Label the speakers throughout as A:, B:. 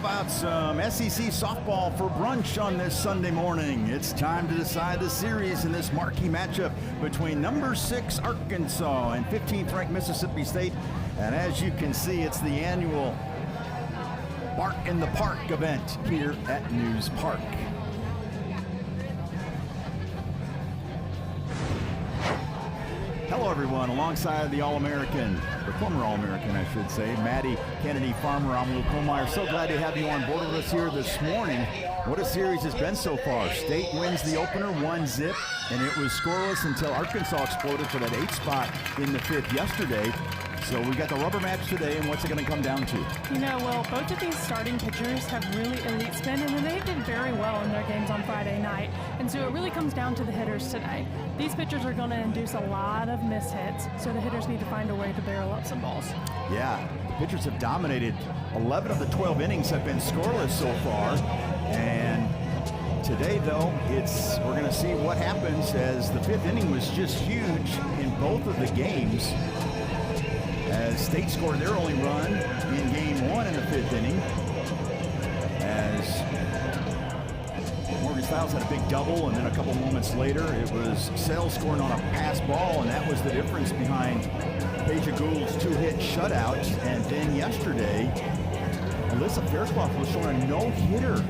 A: about some SEC softball for brunch on this Sunday morning? It's time to decide the series in this marquee matchup between number 6 Arkansas and 15th ranked Mississippi State. And as you can see, it's the annual Bark in the Park event here at News Park. Hello everyone, alongside the All-American, the former All-American I should say, Maddie Kennedy Farmer. I'm Luke Holmeyer. So glad to have you on board with us here this morning. What a series has been so far. State wins the opener 1-0, and it was scoreless until Arkansas exploded for that 8th spot in the 5th yesterday. So we got the rubber match today, and what's it going to come down to?
B: You know, well, both of these starting pitchers have really elite spin, and they did very well in their games on Friday night. And so it really comes down to the hitters today. These pitchers are going to induce a lot of mishits, so the hitters need to find a way to barrel up some balls.
A: Yeah, the pitchers have dominated. 11 of the 12 innings have been scoreless so far. And today, though, we're going to see what happens, as the 5th inning was just huge in both of the games, as State scored their only run in game 1 in the 5th inning, as Morgan Stiles had a big double, and then a couple moments later it was Sells scoring on a pass ball, and that was the difference behind Peja Gould's 2-hit shutout. And then yesterday, Alyssa Faircloth was showing a no-hitter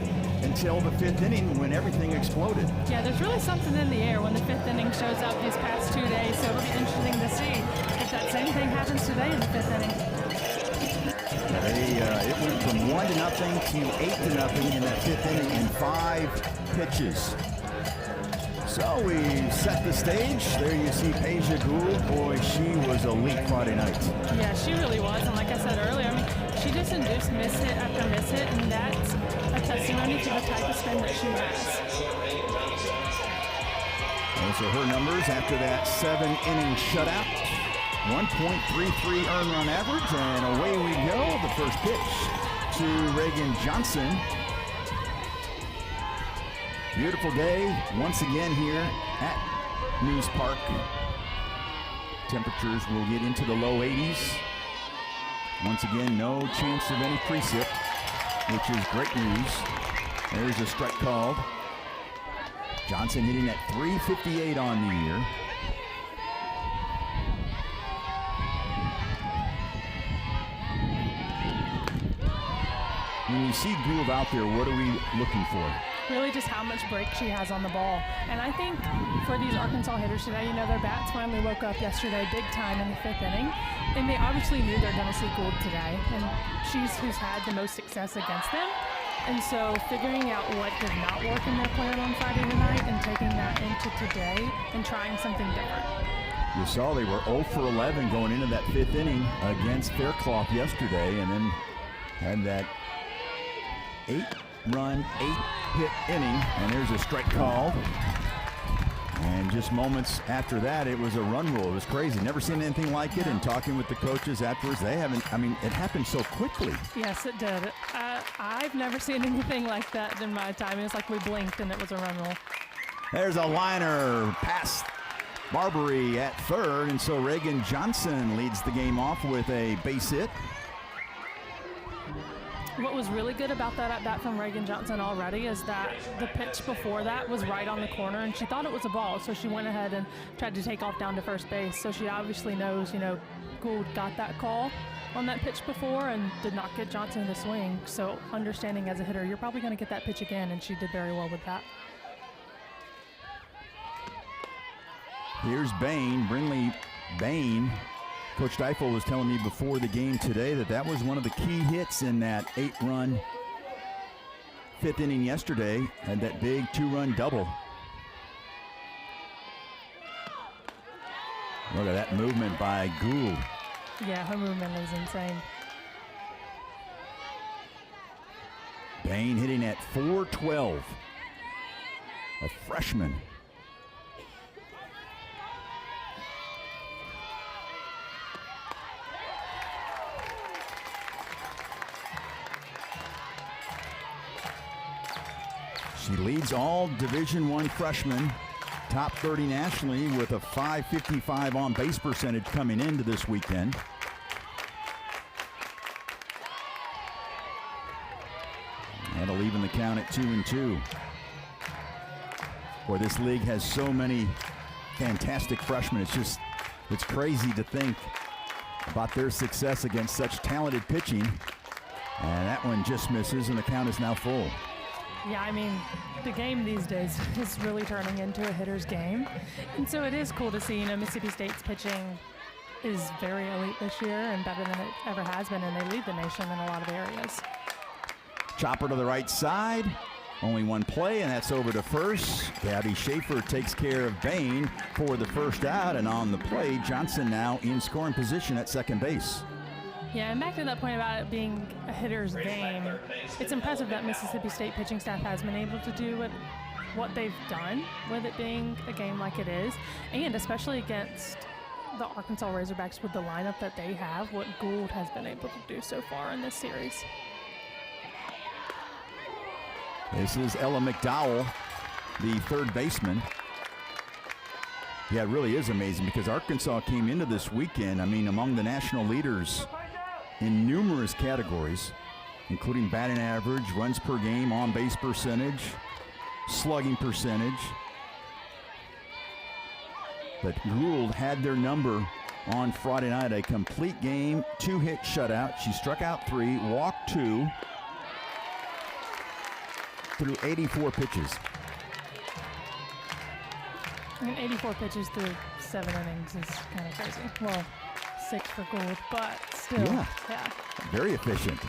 A: until the 5th inning when everything exploded.
B: Yeah, there's really something in the air when the 5th inning shows up these past 2 days, so it'll be interesting to see if that same thing happens today in the 5th inning.
A: It went from 1-0 to 8-0 in that 5th inning in 5 pitches. So we set the stage. There you see Peja Gould. Boy, she was elite Friday night.
B: Yeah, she really was, and like I said earlier, I mean, she just induced mishit after mishit, and that's a testimony to the type of spin that she has.
A: Those are her numbers after that 7-inning shutout. 1.33 earned run average, and away we go. The first pitch to Reagan Johnson. Beautiful day once again here at News Park. Temperatures will get into the low 80s. Once again, no chance of any precip, which is great news. There's a strike called. Johnson hitting at .358 on the year. When you see Gould out there, what are we looking for?
B: Really just how much break she has on the ball. And I think for these Arkansas hitters today, you know, their bats finally woke up yesterday big time in the 5th inning. And they obviously knew they're going to see Gould today. And she's who's had the most success against them. And so figuring out what did not work in their plan on Friday night and taking that into today and trying something different.
A: You saw they were 0 for 11 going into that 5th inning against Faircloth yesterday, and then had that 8-run, 8-hit inning, and there's a strike called. And just moments after that, it was a run rule. It was crazy. Never seen anything like it. And talking with the coaches afterwards, they haven't, I mean, it happened so quickly.
B: Yes, it did. I've never seen anything like that in my time. It was like we blinked and it was a run rule.
A: There's a liner past Barbary at third, and so Reagan Johnson leads the game off with a base hit.
B: What was really good about that at bat from Reagan Johnson already is that the pitch before that was right on the corner, and she thought it was a ball, so she went ahead and tried to take off down to first base. So she obviously knows, you know, Gould got that call on that pitch before and did not get Johnson to swing. So understanding as a hitter, you're probably going to get that pitch again, and she did very well with that.
A: Here's Bain, Brinley Bain. Coach Deifel was telling me before the game today that was one of the key hits in that 8-run 5th inning yesterday, and that big 2-run double. Look at that movement by Gould.
B: Yeah, her movement is insane.
A: Bain hitting at .412, a freshman. She leads all Division I freshmen, top 30 nationally, with a .555 on base percentage coming into this weekend. will even the count at 2-2. Boy, this league has so many fantastic freshmen. It's crazy to think about their success against such talented pitching. And that one just misses, and the count is now full.
B: Yeah, I mean, the game these days is really turning into a hitter's game. And so it is cool to see, Mississippi State's pitching is very elite this year and better than it ever has been, and they lead the nation in a lot of areas.
A: Chopper to the right side. Only one play, and that's over to first. Gabby Schaefer takes care of Bain for the first out, and on the play, Johnson now in scoring position at second base.
B: Yeah, and back to that point about it being a hitter's game, it's impressive that Mississippi State pitching staff has been able to do what they've done with it being a game like it is, and especially against the Arkansas Razorbacks with the lineup that they have, what Gould has been able to do so far in this series.
A: This is Ella McDowell, the third baseman. Yeah, it really is amazing because Arkansas came into this weekend, among the national leaders in numerous categories, including batting average, runs per game, on-base percentage, slugging percentage. But Gould had their number on Friday night, a complete game, 2-hit shutout. She struck out 3, walked 2, through 84 pitches.
B: I mean, 84 pitches through 7 innings is kind of crazy. Well, 6 for Gould, but still. Yeah.
A: Very efficient.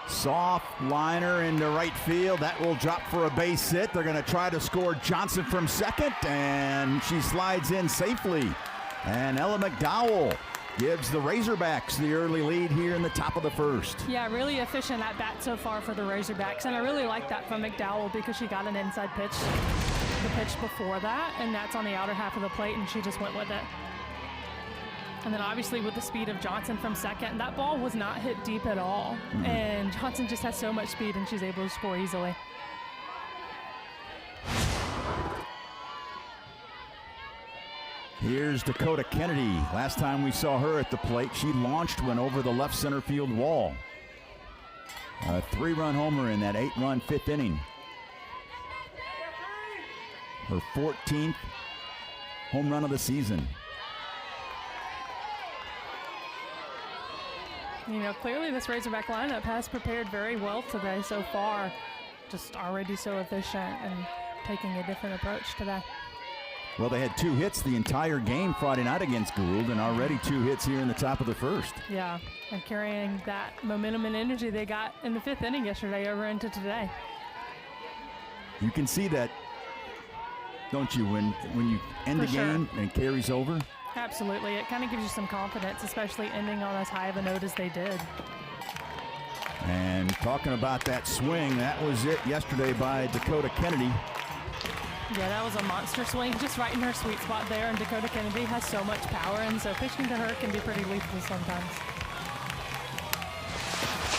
A: Soft liner into right field. That will drop for a base hit. They're going to try to score Johnson from second, and she slides in safely. And Ella McDowell gives the Razorbacks the early lead here in the top of the first.
B: Yeah, really efficient at bat so far for the Razorbacks, and I really like that from McDowell because she got an inside pitch the pitch before that, and that's on the outer half of the plate, and she just went with it. And then obviously with the speed of Johnson from second, that ball was not hit deep at all. And Johnson just has so much speed, and she's able to score easily.
A: Here's Dakota Kennedy. Last time we saw her at the plate, she launched one over the left center field wall. A 3-run homer in that 8-run fifth inning. Her 14th home run of the season.
B: Clearly this Razorback lineup has prepared very well today so far. Just already so efficient and taking a different approach today.
A: Well, they had 2 hits the entire game Friday night against Gould, and already 2 hits here in the top of the first.
B: Yeah, and carrying that momentum and energy they got in the 5th inning yesterday over into today.
A: You can see that, don't you, when you end the game and it carries over?
B: Absolutely. It kind of gives you some confidence, especially ending on as high of a note as they did.
A: And talking about that swing, that was it yesterday by Dakota Kennedy.
B: Yeah, that was a monster swing, just right in her sweet spot there, and Dakota Kennedy has so much power, and so pitching to her can be pretty lethal sometimes.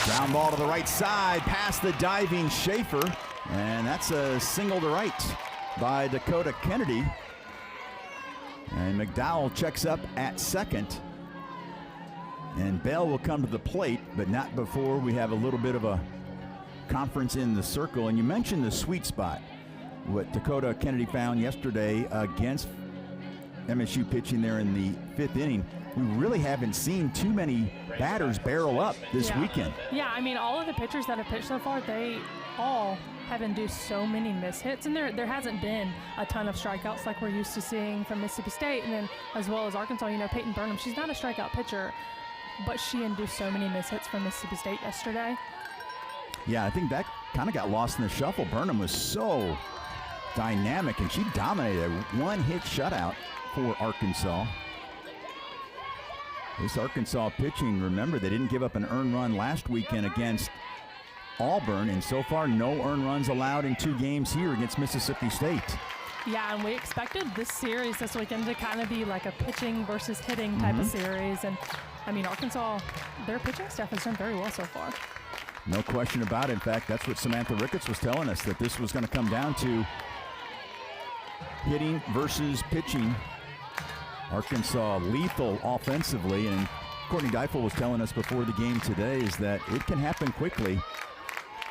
A: Ground ball to the right side, past the diving Schaefer, and that's a single to right by Dakota Kennedy. And McDowell checks up at second. And Bell will come to the plate, but not before we have a little bit of a conference in the circle. And you mentioned the sweet spot. What Dakota Kennedy found yesterday against MSU pitching there in the 5th inning. We really haven't seen too many batters barrel up this weekend.
B: Yeah, all of the pitchers that have pitched so far, they all have induced so many mishits, and there hasn't been a ton of strikeouts like we're used to seeing from Mississippi State, and then as well as Arkansas. Peyton Burnham, she's not a strikeout pitcher, but she induced so many mishits from Mississippi State yesterday.
A: Yeah, I think that kind of got lost in the shuffle. Burnham was so dynamic, and she dominated a 1-hit shutout for Arkansas. This Arkansas pitching, remember, they didn't give up an earned run last weekend against Auburn, and so far no earned runs allowed in 2 games here against Mississippi State.
B: Yeah, and we expected this series this weekend to kind of be like a pitching versus hitting type of series, and Arkansas, their pitching staff has done very well so far.
A: No question about it. In fact, that's what Samantha Ricketts was telling us, that this was going to come down to hitting versus pitching. Arkansas lethal offensively, and Courtney Deifel was telling us before the game today is that it can happen quickly.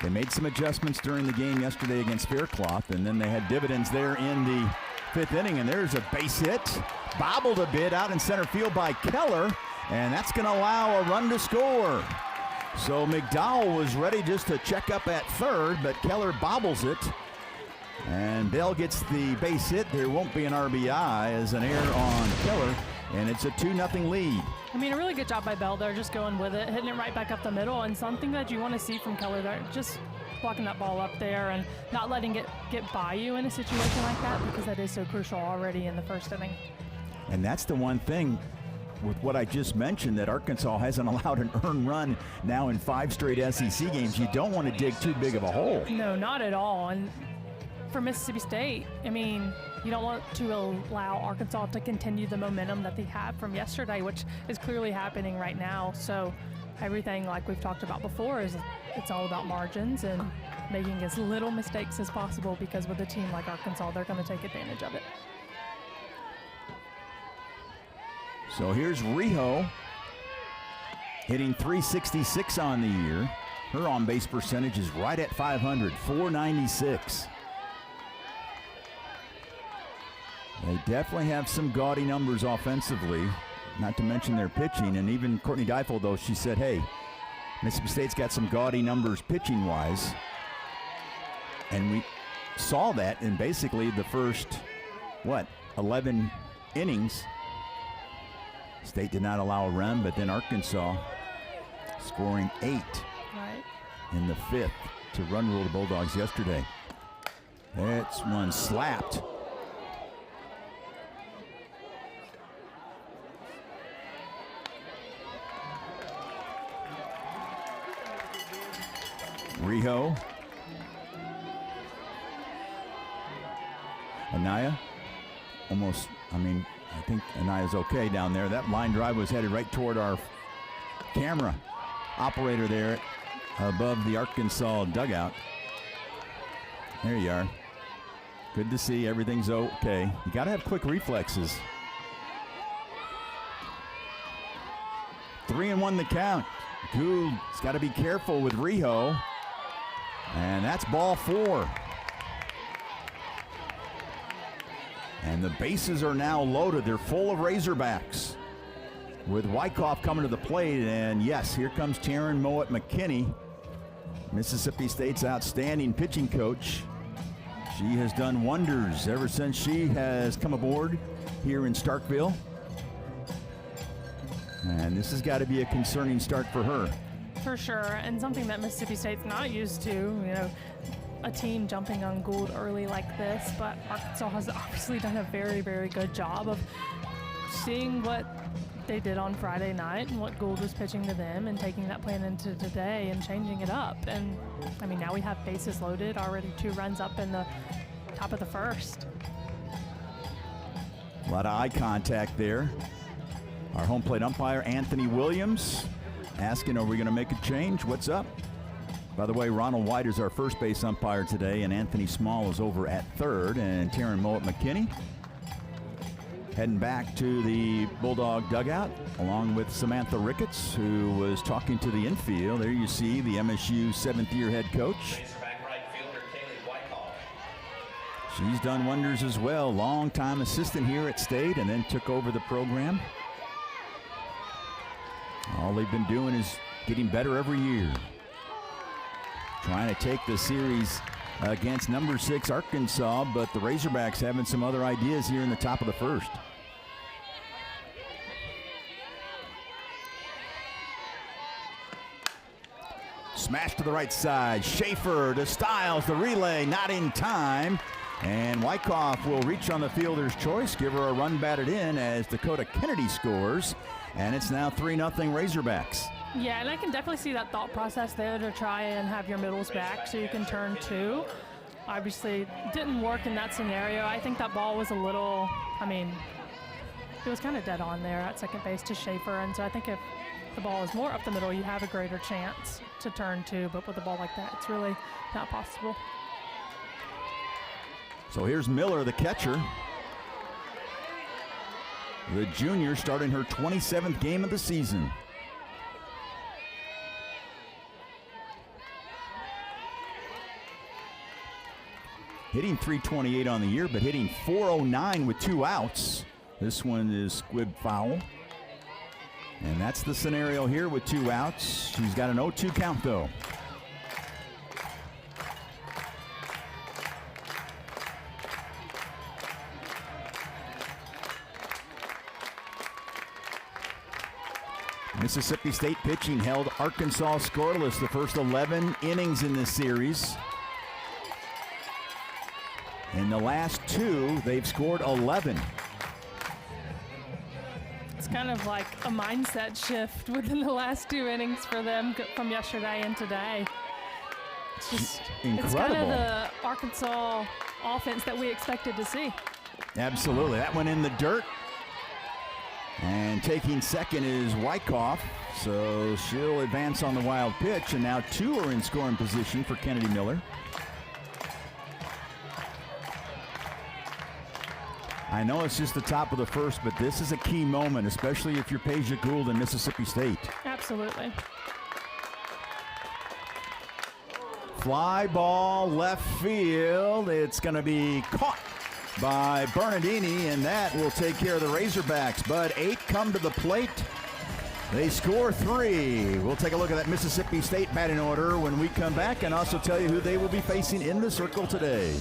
A: They made some adjustments during the game yesterday against Faircloth, and then they had dividends there in the 5th inning, and there's a base hit. Bobbled a bit out in center field by Keller, and that's going to allow a run to score. So McDowell was ready just to check up at third, but Keller bobbles it. And Bell gets the base hit. There won't be an RBI as an error on Keller, and it's a 2-0 lead.
B: I mean, a really good job by Bell there, just going with it, hitting it right back up the middle, and something that you want to see from Keller there, just blocking that ball up there and not letting it get by you in a situation like that, because that is so crucial already in the 1st inning.
A: And that's the one thing with what I just mentioned, that Arkansas hasn't allowed an earned run now in 5 straight SEC games. You don't want to dig too big of a hole.
B: No, not at all. And for Mississippi State, I mean, you don't want to allow Arkansas to continue the momentum that they had from yesterday, which is clearly happening right now. So everything, like we've talked about before, is it's all about margins and making as little mistakes as possible, because with a team like Arkansas, they're going to take advantage of it.
A: So here's Rijo hitting .366 on the year. Her on-base percentage is right at .500, .496. They definitely have some gaudy numbers offensively, not to mention their pitching. And even Courtney Deiffel, though, she said, hey, Mississippi State's got some gaudy numbers pitching-wise. And we saw that in basically the first, 11 innings. State did not allow a run, but then Arkansas scoring 8 in the 5th to run rule the Bulldogs yesterday. That's one slapped. Rijo. Anaya. Almost, I think Anaya's okay down there. That line drive was headed right toward our camera operator there above the Arkansas dugout. There you are. Good to see everything's okay. You got to have quick reflexes. 3-1 the count. Gould's got to be careful with Rijo. And that's ball 4. And the bases are now loaded. They're full of Razorbacks. With Wyckoff coming to the plate. And yes, here comes Taryn Mowat McKinney, Mississippi State's outstanding pitching coach. She has done wonders ever since she has come aboard here in Starkville. And this has got to be a concerning start for her.
B: For sure, and something that Mississippi State's not used to, a team jumping on Gould early like this, but Arkansas has obviously done a very, very good job of seeing what they did on Friday night and what Gould was pitching to them and taking that plan into today and changing it up. And, now we have bases loaded, already 2 runs up in the top of the 1st.
A: A lot of eye contact there. Our home plate umpire, Anthony Williams, asking, are we going to make a change? What's up? By the way, Ronald White is our first base umpire today, and Anthony Small is over at third, and Taryn Mowat McKinney heading back to the Bulldog dugout, along with Samantha Ricketts, who was talking to the infield. There you see the MSU 7th-year head coach. She's done wonders as well. Long-time assistant here at State, and then took over the program. All they've been doing is getting better every year. Trying to take the series against number 6 Arkansas, but the Razorbacks having some other ideas here in the top of the 1st. Smash to the right side. Schaefer to Stiles. The relay not in time. And Wyckoff will reach on the fielder's choice, give her a run batted in as Dakota Kennedy scores. And it's now 3-0 Razorbacks.
B: Yeah, and I can definitely see that thought process there to try and have your middles back so you can turn 2. Obviously, didn't work in that scenario. I think that ball was a little, it was kind of dead on there at second base to Schaefer. And so I think if the ball is more up the middle, you have a greater chance to turn 2. But with a ball like that, it's really not possible.
A: So here's Miller, the catcher. The junior starting her 27th game of the season. hitting .328 on the year, but hitting .409 with 2 outs. This one is squib foul. And that's the scenario here with 2 outs. She's got an 0-2 count, though. Mississippi State pitching held Arkansas scoreless the first 11 innings in this series. In the last 2, they've scored 11.
B: It's kind of like a mindset shift within the last 2 innings for them from yesterday and today. It's just
A: incredible.
B: It's kind of the Arkansas offense that we expected to see.
A: Absolutely. That one in the dirt. And taking second is Wyckoff, so she'll advance on the wild pitch, and now 2 are in scoring position for Kennedy Miller. I know it's just the top of the first, but this is a key moment, especially if you're Peja Gould in Mississippi State.
B: Absolutely.
A: Fly ball left field. It's going to be caught by Bernardini, and that will take care of the Razorbacks. But 8 come to the plate. They score 3. We'll take a look at that Mississippi State batting order when we come back, and also tell you who they will be facing in the circle today.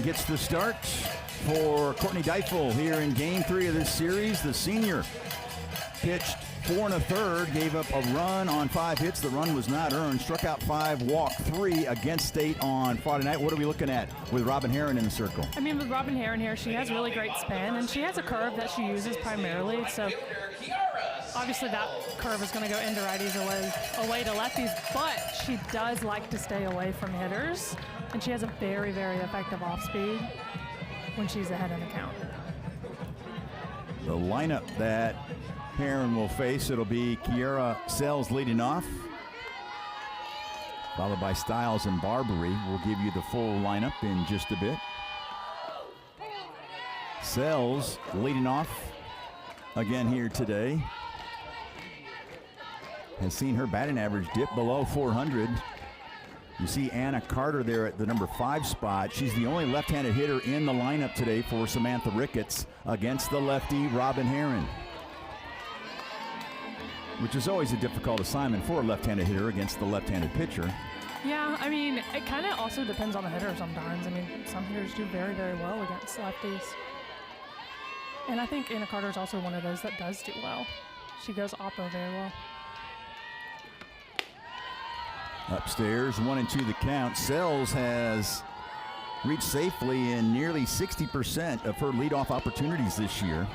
A: Gets the start for Courtney Deifel here in Game 3 of this series. The senior pitched 4 1/3, gave up a run on 5 hits. The run was not earned. Struck out 5, walked 3 against State on Friday night. What are we looking at with Robin Herron in the circle?
B: I mean, with Robin Herron here, she has really great spin, and she has a curve that she uses primarily. So obviously that curve is going to go into righties away to lefties, but she does like to stay away from hitters, and she has a very, very effective off speed when she's ahead in the count.
A: The lineup that Herron will face, it'll be Kiera Sells leading off, followed by Stiles and Barbary. We'll give you the full lineup in just a bit. Sells leading off again here today. Has seen her batting average dip below 400. You see Anna Carter there at the number 5 spot. She's the only left-handed hitter in the lineup today for Samantha Ricketts against the lefty Robin Herron, which is always a difficult assignment for a left-handed hitter against the left-handed pitcher.
B: Yeah, I mean, it kind of also depends on the hitter sometimes. I mean, some hitters do very, very well against lefties. And I think Anna Carter is also one of those that does do well. She goes oppo very well.
A: Upstairs, 1-2 the count. Sells has reached safely in nearly 60% of her leadoff opportunities this year.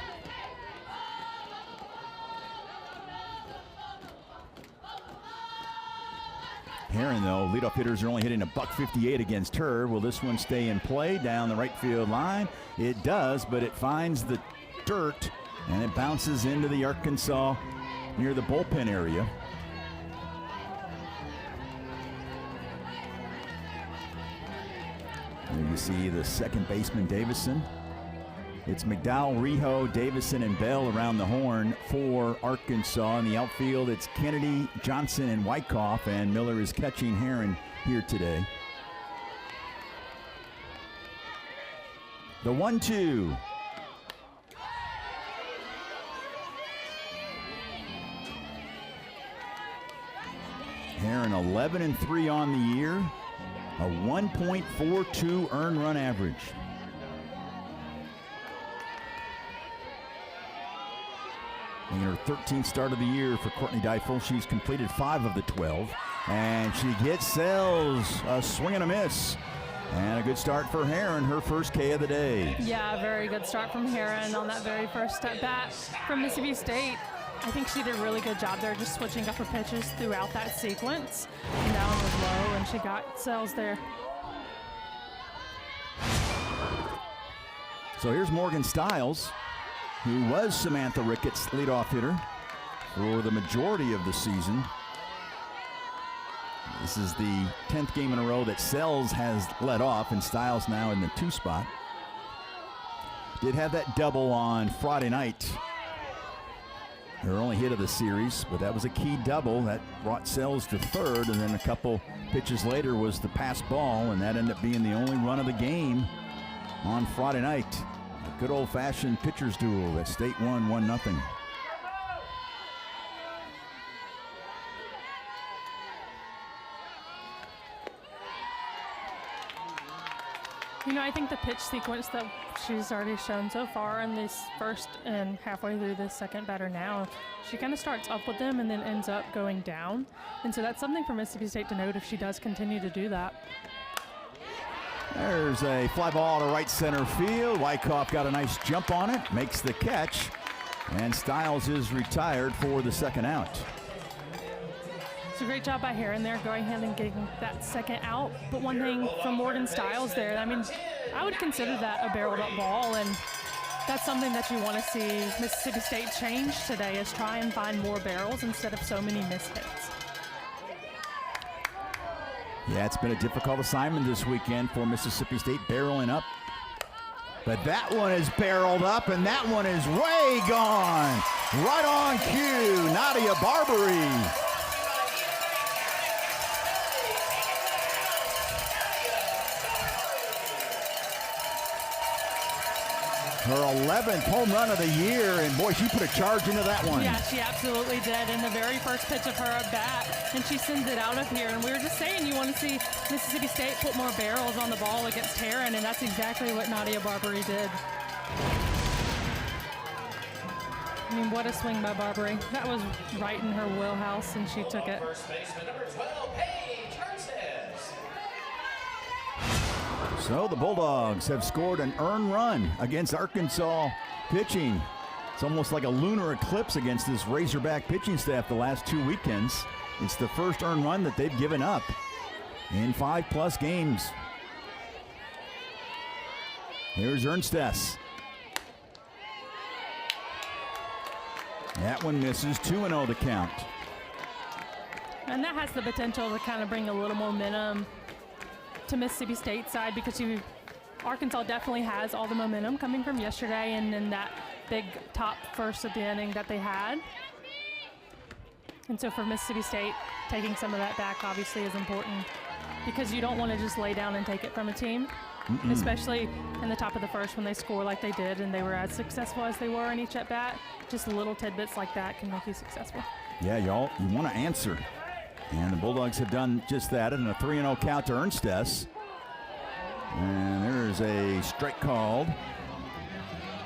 A: Herron, though, leadoff hitters are only hitting $158 against her. Will this one stay in play down the right field line? It does, but it finds the dirt, and it bounces into the Arkansas near the bullpen area. There you see the second baseman, Davison. It's McDowell, Rijo, Davison, and Bell around the horn for Arkansas. In the outfield, it's Kennedy, Johnson, and Wyckoff, and Miller is catching Herron here today. The 1-2. Herron 11-3 on the year, a 1.42 earned run average. In her 13th start of the year for Courtney Deifel, she's completed 5 of the 12. And she gets Sells a swing and a miss. And a good start for Herron, her first K of the day.
B: Yeah, very good start from Herron on that very first at bat from Mississippi State. I think she did a really good job there, just switching up her pitches throughout that sequence. And that one was low, and she got Sells there.
A: So here's Morgan Stiles, who was Samantha Ricketts' leadoff hitter for the majority of the season. This is the 10th game in a row that Sells has led off, and Stiles now in the 2 spot. Did have that double on Friday night. Her only hit of the series, but that was a key double that brought Sells to third, and then a couple pitches later was the pass ball, and that ended up being the only run of the game on Friday night. A good old-fashioned pitcher's duel that State won 1-0.
B: You know, I think the pitch sequence that she's already shown so far in this first and halfway through this second batter now, she kind of starts up with them and then ends up going down. And so that's something for Mississippi State to note if she does continue to do that.
A: There's a fly ball to right center field. Wyckoff got a nice jump on it, makes the catch, and Stiles is retired for the second out.
B: It's a great job by Herron there, going ahead and getting that second out. But one thing from Morgan Stiles there, I mean, I would consider that a barreled up ball, and that's something that you want to see Mississippi State change today, is try and find more barrels instead of so many missed hits.
A: Yeah, it's been a difficult assignment this weekend for Mississippi State, barreling up. But that one is barreled up, and that one is way gone. Right on cue, Nadia Barbary. Her 11th home run of the year, and boy, she put a charge into that one.
B: Yeah, she absolutely did in the very first pitch of her at bat, and she sends it out of here. And we were just saying you want to see Mississippi State put more barrels on the ball against Herron, and that's exactly what Nadia Barbary did. I mean, what a swing by Barbary. That was right in her wheelhouse, and she took it.
C: First baseman number 12, Paige Hurnsted.
A: So the Bulldogs have scored an earned run against Arkansas pitching. It's almost like a lunar eclipse against this Razorback pitching staff the last 2 weekends. It's the first earned run that they've given up in 5+ games. Here's Ernstess. That one misses, 2-0 the count.
B: And that has the potential to kind of bring a little momentum to Mississippi State's side, because Arkansas definitely has all the momentum coming from yesterday and then that big top first of the inning that they had. And so for Mississippi State, taking some of that back obviously is important, because you don't want to just lay down and take it from a team, especially in the top of the first when they score like they did and they were as successful as they were in each at bat. Just little tidbits like that can make you successful.
A: Yeah, y'all, you want to answer. And the Bulldogs have done just that in a 3-0 count to Ernstess. And there's a strike called.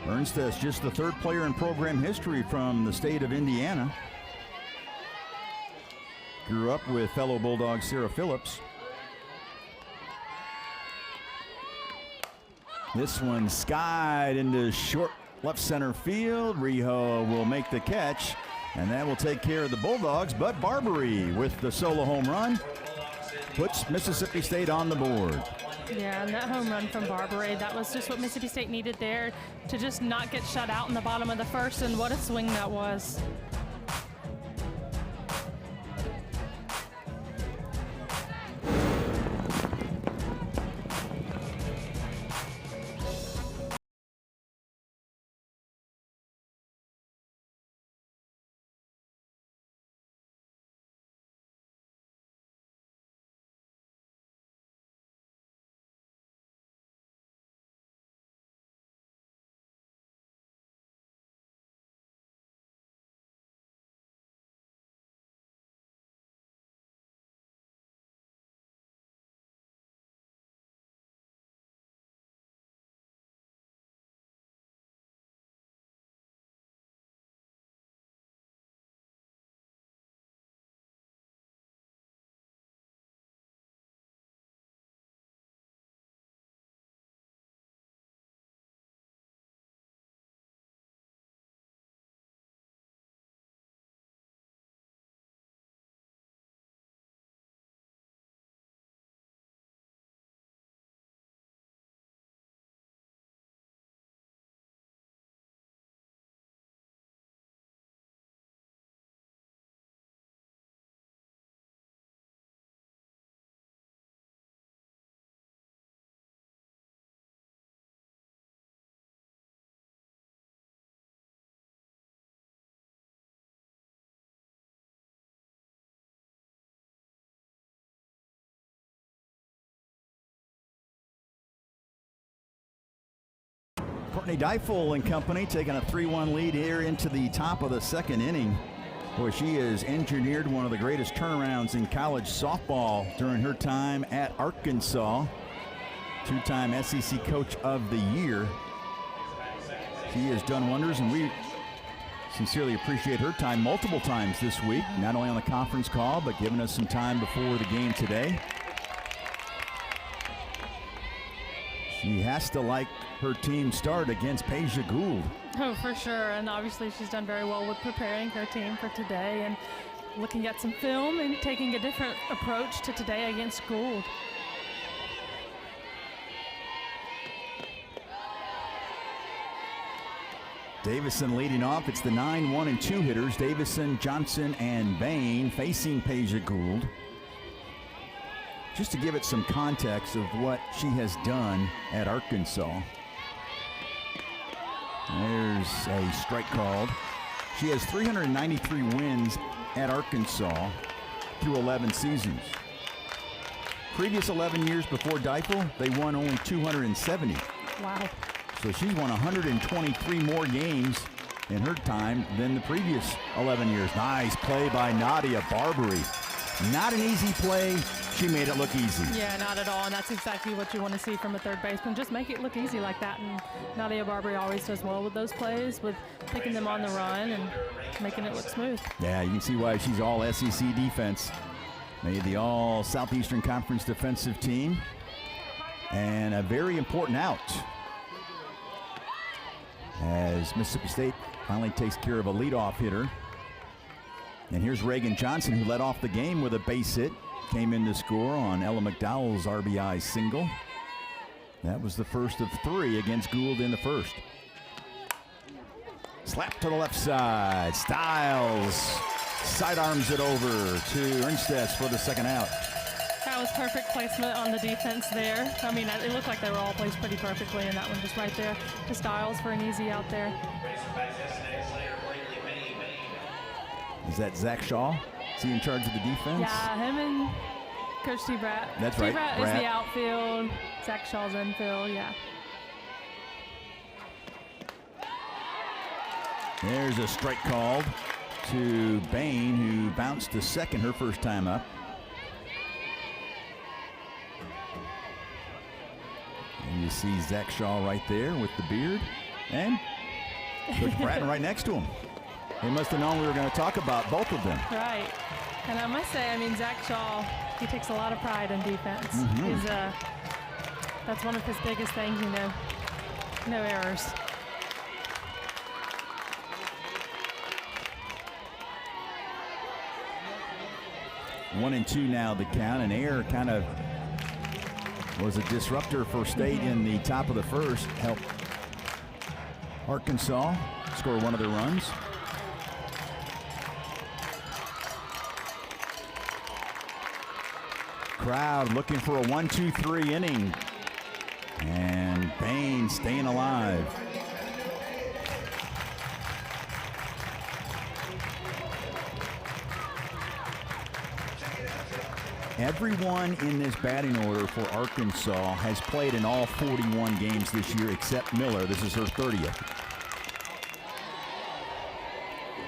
A: Ernstess, just the third player in program history from the state of Indiana. Grew up with fellow Bulldog Sarah Phillips. This one skied into short left center field. Rijo will make the catch, and that will take care of the Bulldogs. But Barbary with the solo home run puts Mississippi State on the board.
B: Yeah, and that home run from Barbary, that was just what Mississippi State needed there, to just not get shut out in the bottom of the first, and what a swing that was.
A: Courtney Deifel and company taking a 3-1 lead here into the top of the second inning. Boy, she has engineered one of the greatest turnarounds in college softball during her time at Arkansas. Two-time SEC Coach of the Year. She has done wonders, and we sincerely appreciate her time multiple times this week, not only on the conference call, but giving us some time before the game today. She has to like her team start against Peja Gould.
B: Oh, for sure. And obviously she's done very well with preparing her team for today and looking at some film and taking a different approach to today against Gould.
A: Davison leading off. It's the 9, 1, and 2 hitters. Davison, Johnson, and Bain facing Peja Gould. Just to give it some context of what she has done at Arkansas. There's a strike called. She has 393 wins at Arkansas through 11 seasons. Previous 11 years before Deifel, they won only 270.
B: Wow.
A: So she's won 123 more games in her time than the previous 11 years. Nice play by Nadia Barbary. Not an easy play. She made it look easy.
B: Yeah, not at all, and that's exactly what you want to see from a third baseman. Just make it look easy like that, and Nadia Barbary always does well with those plays, with picking them on the run and making it look smooth.
A: Yeah, you can see why she's all SEC defense. Made the all Southeastern Conference defensive team. And a very important out, as Mississippi State finally takes care of a leadoff hitter. And here's Reagan Johnson, who led off the game with a base hit. Came in to score on Ella McDowell's RBI single. That was the first of 3 against Gould in the first. Slap to the left side. Styles sidearms it over to Ernstess for the second out.
B: That was perfect placement on the defense there. I mean, it looked like they were all placed pretty perfectly, and that one just right there to Styles for an easy out there.
A: Is that Zach Shaw? Is he in charge of the defense?
B: Yeah, him and Coach T-Brat.
A: That's right.
B: T-Brat is the outfield. Zach Shaw's infield, yeah.
A: There's a strike called to Bain, who bounced to second her first time up. And you see Zach Shaw right there with the beard. And Coach Bratton right next to him. They must have known we were going to talk about both of them.
B: Right. And I must say, I mean, Zach Shaw, he takes a lot of pride in defense. He's that's one of his biggest things, you know, no errors.
A: One and two now the count, and Air kind of was a disruptor for State in the top of the first. Helped Arkansas score one of their runs. Crowd looking for a 1-2-3 inning. And Bain staying alive. Everyone in this batting order for Arkansas has played in all 41 games this year except Miller. This is her 30th.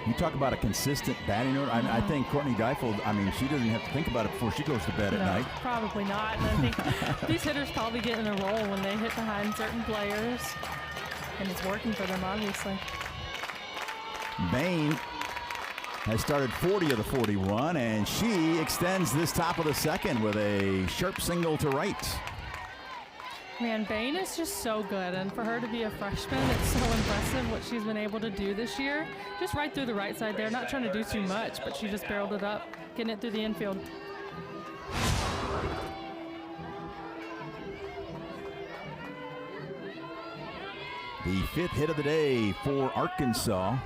A: You talk about a consistent batting order. I think Courtney Deifel, I mean, she doesn't have to think about it before she goes to bed at night.
B: Probably not. And I think these hitters probably get in a roll when they hit behind certain players. And it's working for them, obviously.
A: Bain has started 40 of the 41, and she extends this top of the second with a sharp single to right.
B: Man, Bain is just so good, and for her to be a freshman, it's so impressive what she's been able to do this year. Just right through the right side there, not trying to do too much, but she just barreled it up, getting it through the infield.
A: The fifth hit of the day for Arkansas.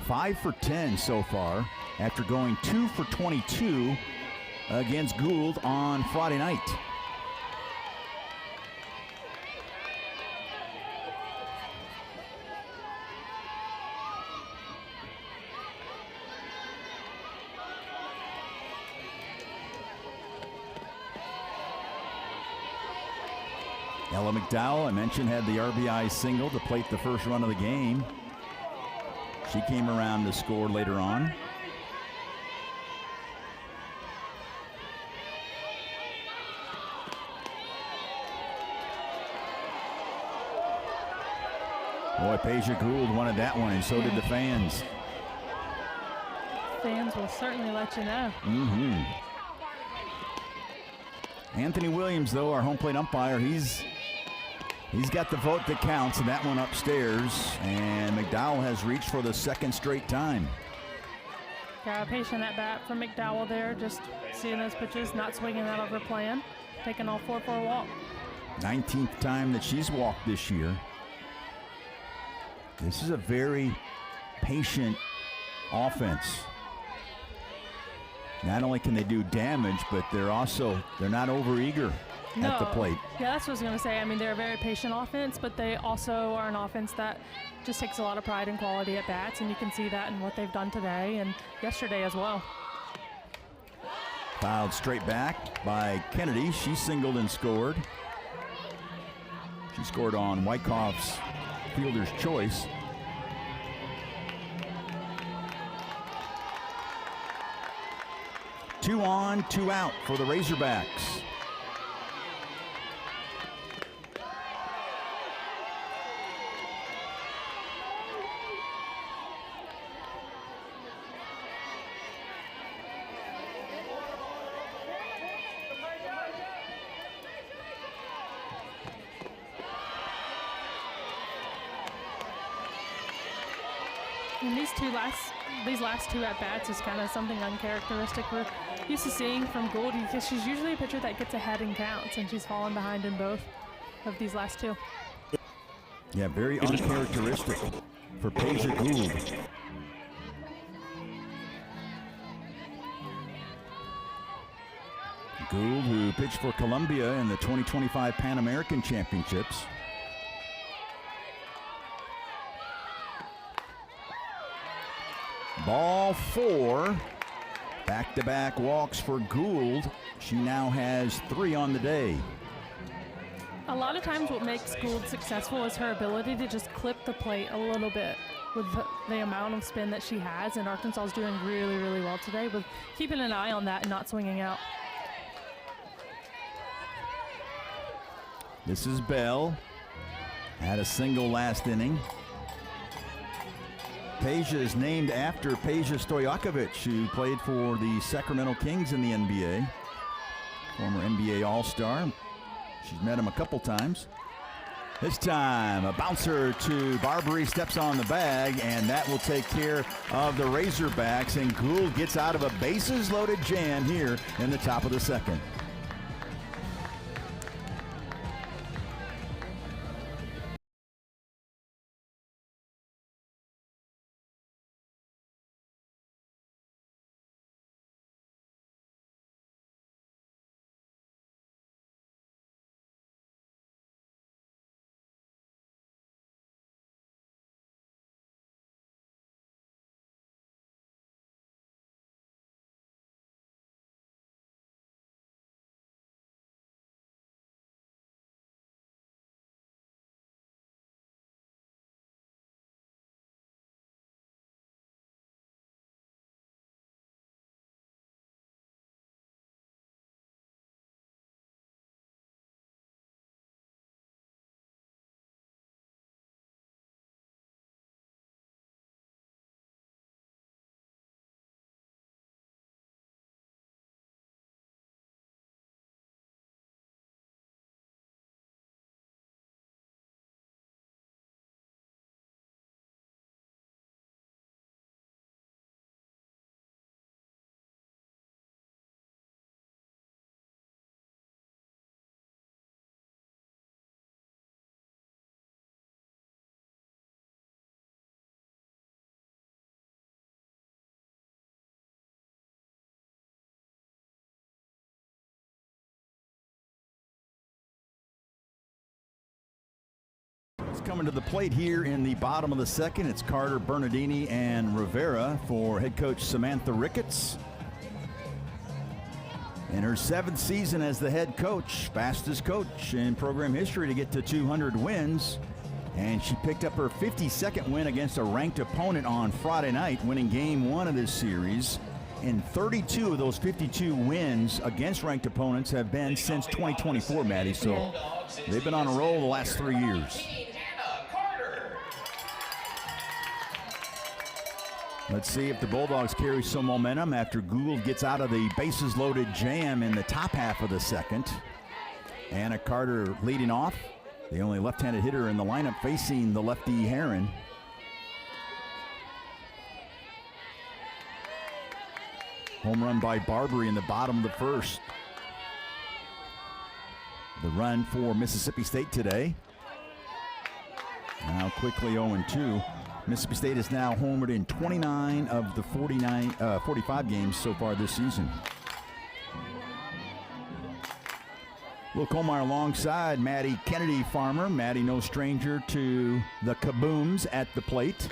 A: 5 for 10 so far after going 2 for 22 against Gould on Friday night. Ella McDowell, I mentioned, had the RBI single to plate the first run of the game. She came around to score later on. Boy, Peja Gould wanted that one, and so did the fans.
B: Fans will certainly let you know.
A: Anthony Williams, though, our home plate umpire, he's got the vote that counts, and that one upstairs. And McDowell has reached for the second straight time.
B: Got a patient at bat from McDowell there, just seeing those pitches, not swinging out of her plan, taking all four for a walk.
A: 19th time that she's walked this year. This is a very patient offense. Not only can they do damage, but they're not overeager at the plate.
B: Yeah, that's what I was going to say. I mean, they're a very patient offense, but they also are an offense that just takes a lot of pride and quality at bats, and you can see that in what they've done today and yesterday as well.
A: Fouled straight back by Kennedy. She singled and scored. She scored on Wyckoff's fielder's choice. Two on, two out for the Razorbacks.
B: And these last two at bats is kind of something uncharacteristic we're used to seeing from Gould, because she's usually a pitcher that gets ahead and counts, and she's fallen behind in both of these last two.
A: Yeah, very uncharacteristic for Peja Gould. Gould, who pitched for Columbia in the 2025 Pan American Championships. Ball four. Back-to-back walks for Gould. She now has 3 on the day.
B: A lot of times what makes Gould successful is her ability to just clip the plate a little bit with the amount of spin that she has, and Arkansas is doing really, really well today with keeping an eye on that and not swinging out.
A: This is Bell. Had a single last inning. Peja is named after Peja Stojakovic, who played for the Sacramento Kings in the NBA. Former NBA All-Star. She's met him a couple times. This time, a bouncer to Barbary, steps on the bag, and that will take care of the Razorbacks. And Gould gets out of a bases-loaded jam here in the top of the second. Coming to the plate here in the bottom of the second, it's Carter, Bernardini, and Rivera for head coach Samantha Ricketts. In her 7th season as the head coach, fastest coach in program history to get to 200 wins. And she picked up her 52nd win against a ranked opponent on Friday night, winning game 1 of this series. And 32 of those 52 wins against ranked opponents have been since 2024, Maddie. So they've been on a roll the last 3 years. Let's see if the Bulldogs carry some momentum after Gould gets out of the bases-loaded jam in the top half of the second. Anna Carter leading off, the only left-handed hitter in the lineup facing the lefty Heron. Home run by Barbary in the bottom of the first. The run for Mississippi State today. Now quickly 0-2. Mississippi State is now homered in 29 of the 45 games so far this season. Will Colmeyer alongside Maddie Kennedy Farmer. Maddie, no stranger to the kabooms at the plate.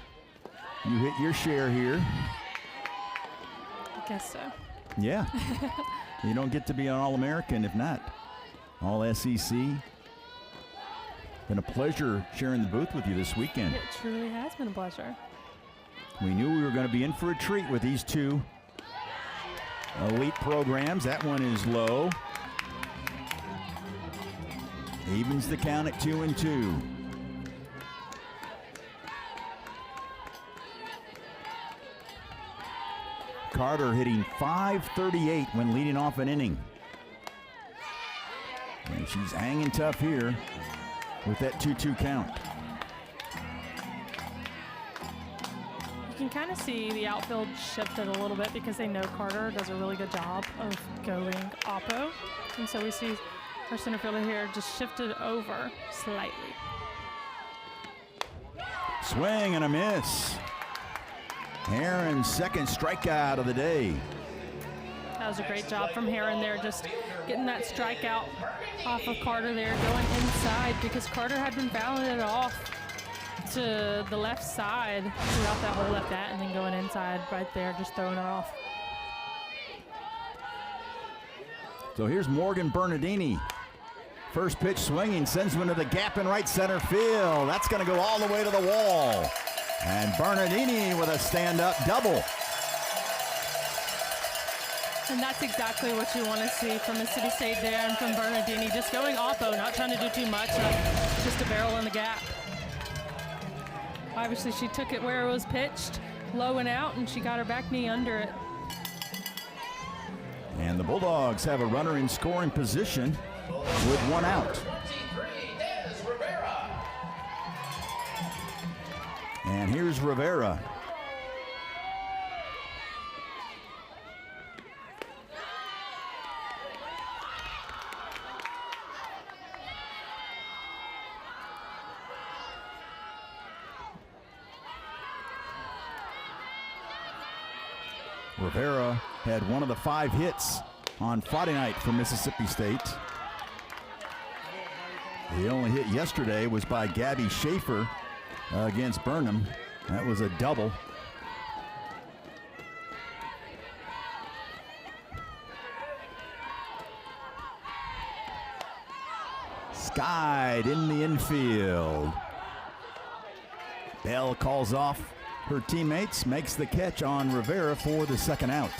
A: You hit your share here.
B: I guess so.
A: Yeah. You don't get to be an All-American if not. All-SEC. Been a pleasure sharing the booth with you this weekend.
B: It truly has been a pleasure.
A: We knew we were going to be in for a treat with these two elite programs. That one is low. Evens the count at 2-2. Carter hitting .538 when leading off an inning. And she's hanging tough here with that 2-2 count.
B: You can kind of see the outfield shifted a little bit because they know Carter does a really good job of going oppo. And so we see our center fielder here just shifted over slightly.
A: Swing and a miss. Heron's second strikeout of the day.
B: That was a great job from Heron there, just getting that strikeout off of Carter there, going inside because Carter had been fouling it off to the left side throughout that whole left at and then going inside right there, just throwing it off.
A: So here's Morgan Bernardini. First pitch swinging, sends one to the gap in right center field. That's going to go all the way to the wall. And Bernardini with a stand-up double.
B: And that's exactly what you want to see from Mississippi State there and from Bernardini. Just going oppo, not trying to do too much, just a barrel in the gap. Obviously, she took it where it was pitched, low and out, and she got her back knee under it.
A: And the Bulldogs have a runner in scoring position with one out. And here's Rivera. Rivera had one of the 5 hits on Friday night for Mississippi State. The only hit yesterday was by Gabby Schaefer against Burnham. That was a double. Skied in the infield. Bell calls off her teammates, makes the catch on Rivera for the second out.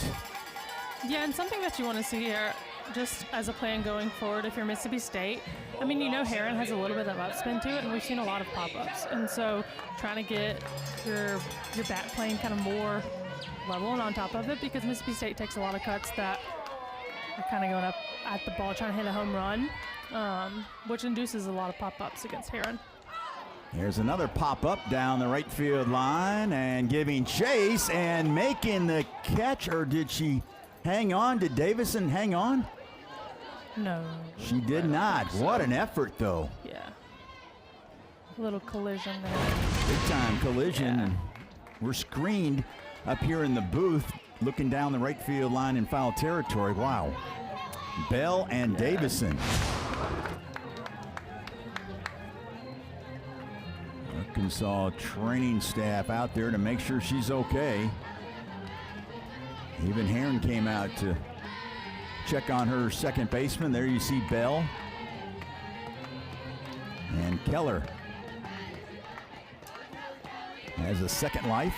B: Yeah, and something that you want to see here, just as a plan going forward, if you're Mississippi State, I mean, you know Heron has a little bit of upspin to it, and we've seen a lot of pop-ups. And so trying to get your bat playing kind of more level and on top of it, because Mississippi State takes a lot of cuts that are kind of going up at the ball, trying to hit a home run, which induces a lot of pop-ups against Heron.
A: There's another pop-up down the right field line and giving chase and making the catch, or did she hang on? Did Davison hang on?
B: No.
A: She did not. What an effort, though.
B: Yeah. A little collision there.
A: Big time collision.
B: Yeah.
A: We're screened up here in the booth looking down the right field line in foul territory. Wow. Bell and Davison. Arkansas training staff out there to make sure she's okay. Even Heron came out to check on her second baseman. There you see Bell. And Keller has a second life.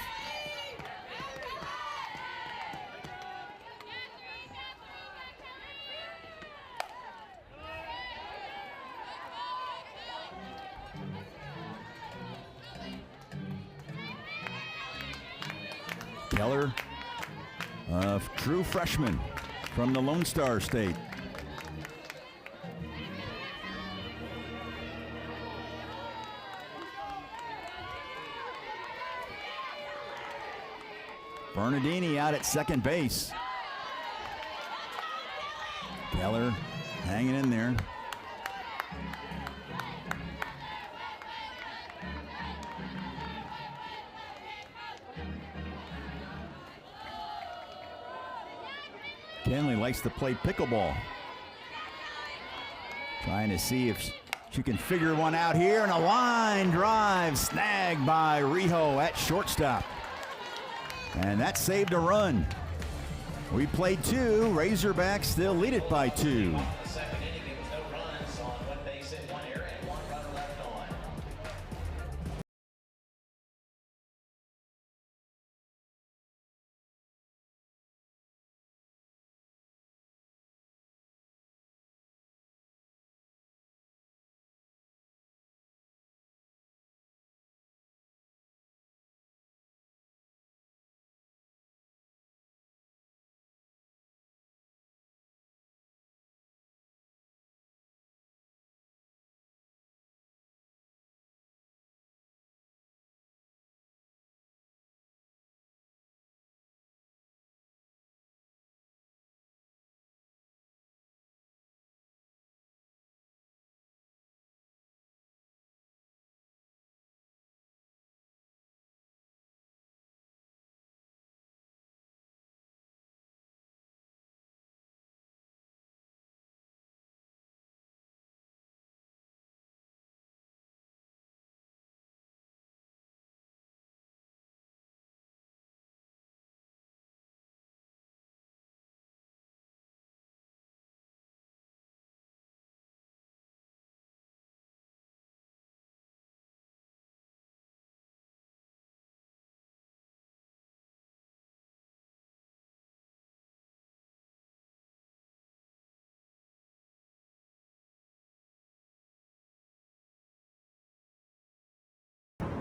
A: Keller, a true freshman from the Lone Star State. Bernardini out at second base. Keller hanging in there. Kenley likes to play pickleball. Trying to see if she can figure one out here, and a line drive snagged by Rijo at shortstop. And that saved a run. We played 2. Razorbacks still lead it by 2.
C: Second inning, there was no runs on one base hit, 1 error, and 1 runner left on.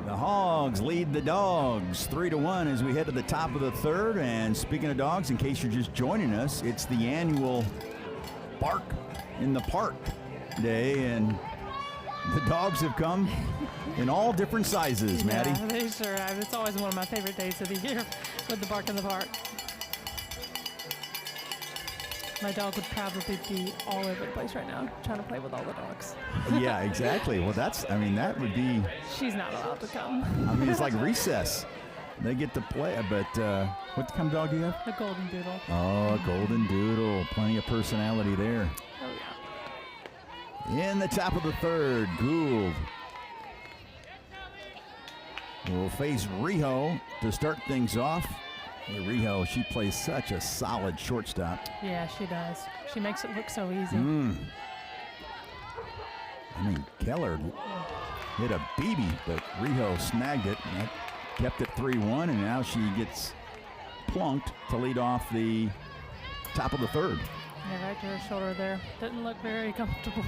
A: The Hogs lead the Dogs 3-1 as we head to the top of the third. And speaking of dogs, in case you're just joining us, it's the annual Bark in the Park Day, and the dogs have come in all different sizes, Maddie.
B: Yeah, they sure have. It's always one of my favorite days of the year with the Bark in the Park. My dog would probably be all over the place right now trying to play with all the dogs.
A: Yeah, exactly. Well, that would be,
B: She's not allowed to come.
A: I mean, it's like recess. They get to play, but what kind of dog do you have?
B: The Golden Doodle.
A: Oh, a Golden Doodle. Plenty of personality there.
B: Oh, yeah.
A: In the top of the third, Gould will face Rijo to start things off. Rijo, she plays such a solid shortstop.
B: Yeah, she does. She makes it look so easy.
A: I mean, Keller hit a BB, but Rijo snagged it. And that kept it 3-1, and now she gets plunked to lead off the top of the third.
B: Yeah, right to her shoulder there. Didn't look very comfortable.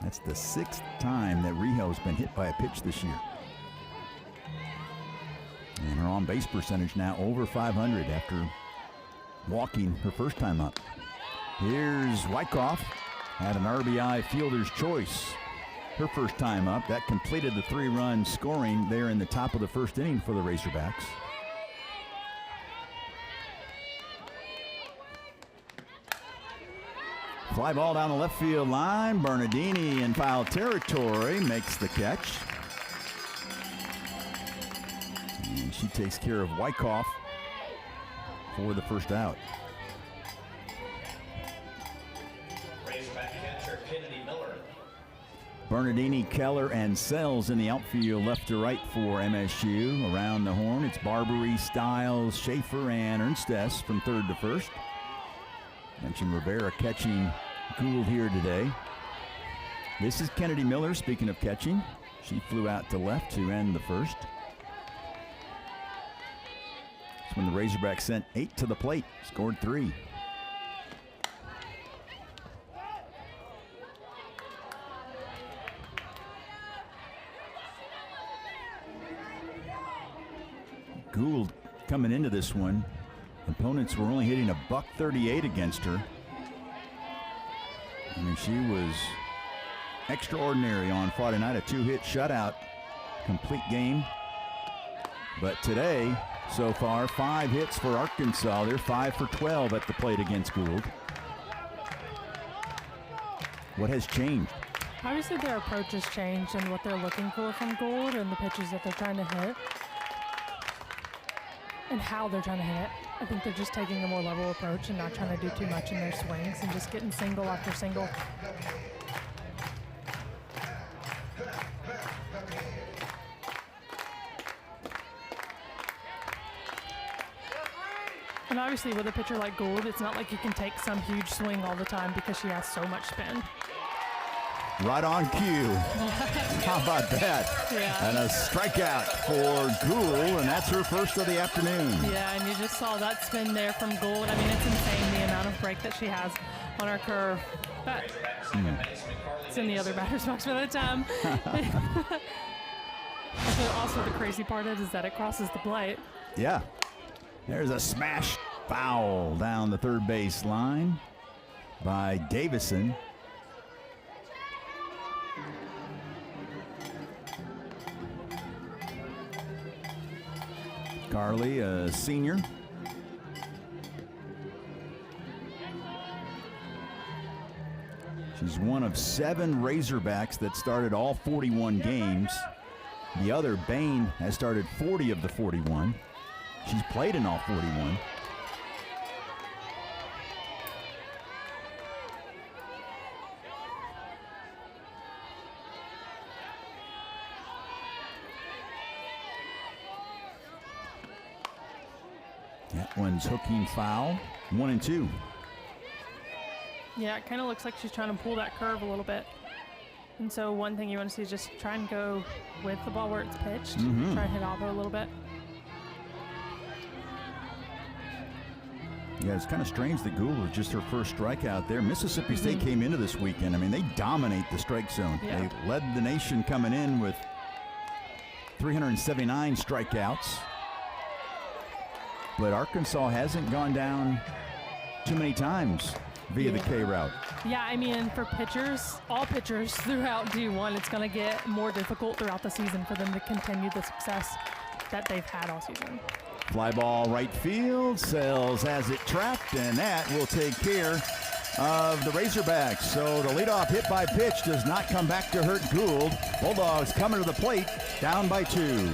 A: That's the 6th time that Rijo's been hit by a pitch this year. And her on-base percentage now over 500 after walking her first time up. Here's Wyckoff, had an RBI fielder's choice her first time up. That completed the 3-run scoring there in the top of the first inning for the Razorbacks. Fly ball down the left field line. Bernardini in foul territory makes the catch. And she takes care of Wyckoff for the first out.
C: Razorback catcher Kennedy Miller.
A: Bernardini, Keller, and Sells in the outfield, left to right for MSU. Around the horn, it's Barbary, Stiles, Schaefer, and Ernstess from third to first. Mentioned Rivera catching Gould here today. This is Kennedy Miller, speaking of catching. She flew out to left to end the first. That's when the Razorbacks sent 8 to the plate, scored 3. Gould coming into this one, opponents were only hitting a .138 against her. I mean, she was extraordinary on Friday night, a 2-hit shutout, complete game. But today, so far, 5 hits for Arkansas. They're 5 for 12 at the plate against Gould. What has changed?
B: Obviously, their approach has changed and what they're looking for from Gould and the pitches that they're trying to hit. And how they're trying to hit it. I think they're just taking a more level approach and not trying to do too much in their swings and just getting single after single. And obviously with a pitcher like Gould, it's not like you can take some huge swing all the time because she has so much spin.
A: Right on cue. How about that?
B: Yeah.
A: And a strikeout for Gould, and that's her first of the afternoon.
B: Yeah, and you just saw that spin there from Gould. I mean, it's insane the amount of break that she has on her curve. But it's in the other batter's box by the time. Also, the crazy part is that it crosses the plate.
A: Yeah. There's a smash foul down the third base line by Davison. Carly, a senior. She's one of 7 Razorbacks that started all 41 games. The other, Bain, has started 40 of the 41. She's played in all 41. That one's hooking foul. 1-2.
B: Yeah, it kind of looks like she's trying to pull that curve a little bit. And so one thing you want to see is just try and go with the ball where it's pitched. Try and hit off it a little bit.
A: Yeah, it's kind of strange that Gould was just her first strikeout there. Mississippi State came into this weekend. I mean, they dominate the strike zone.
B: Yeah.
A: They led the nation coming in with 379 strikeouts. But Arkansas hasn't gone down too many times via the K route.
B: Yeah, I mean, for pitchers, all pitchers throughout D1, it's going to get more difficult throughout the season for them to continue the success that they've had all season.
A: Fly ball right field. Sells has it trapped, and that will take care of the Razorbacks. So the leadoff hit by pitch does not come back to hurt Gould. Bulldogs coming to the plate, down by 2.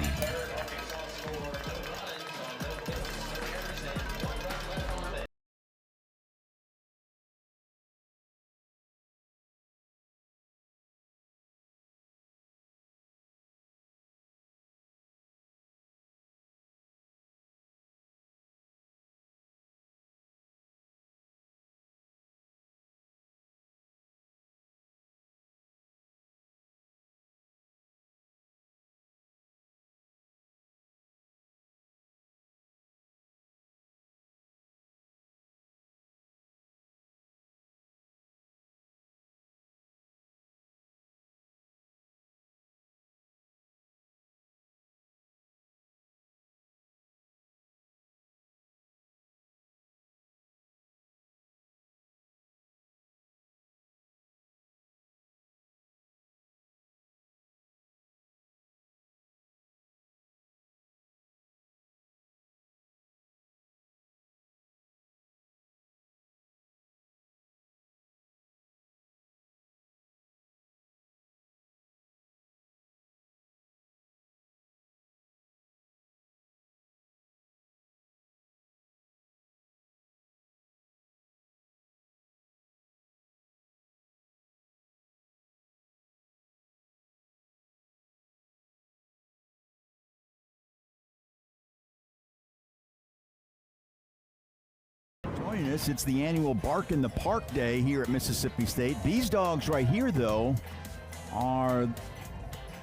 A: joining us. It's the annual Bark in the Park Day here at Mississippi State. These dogs right here, though, are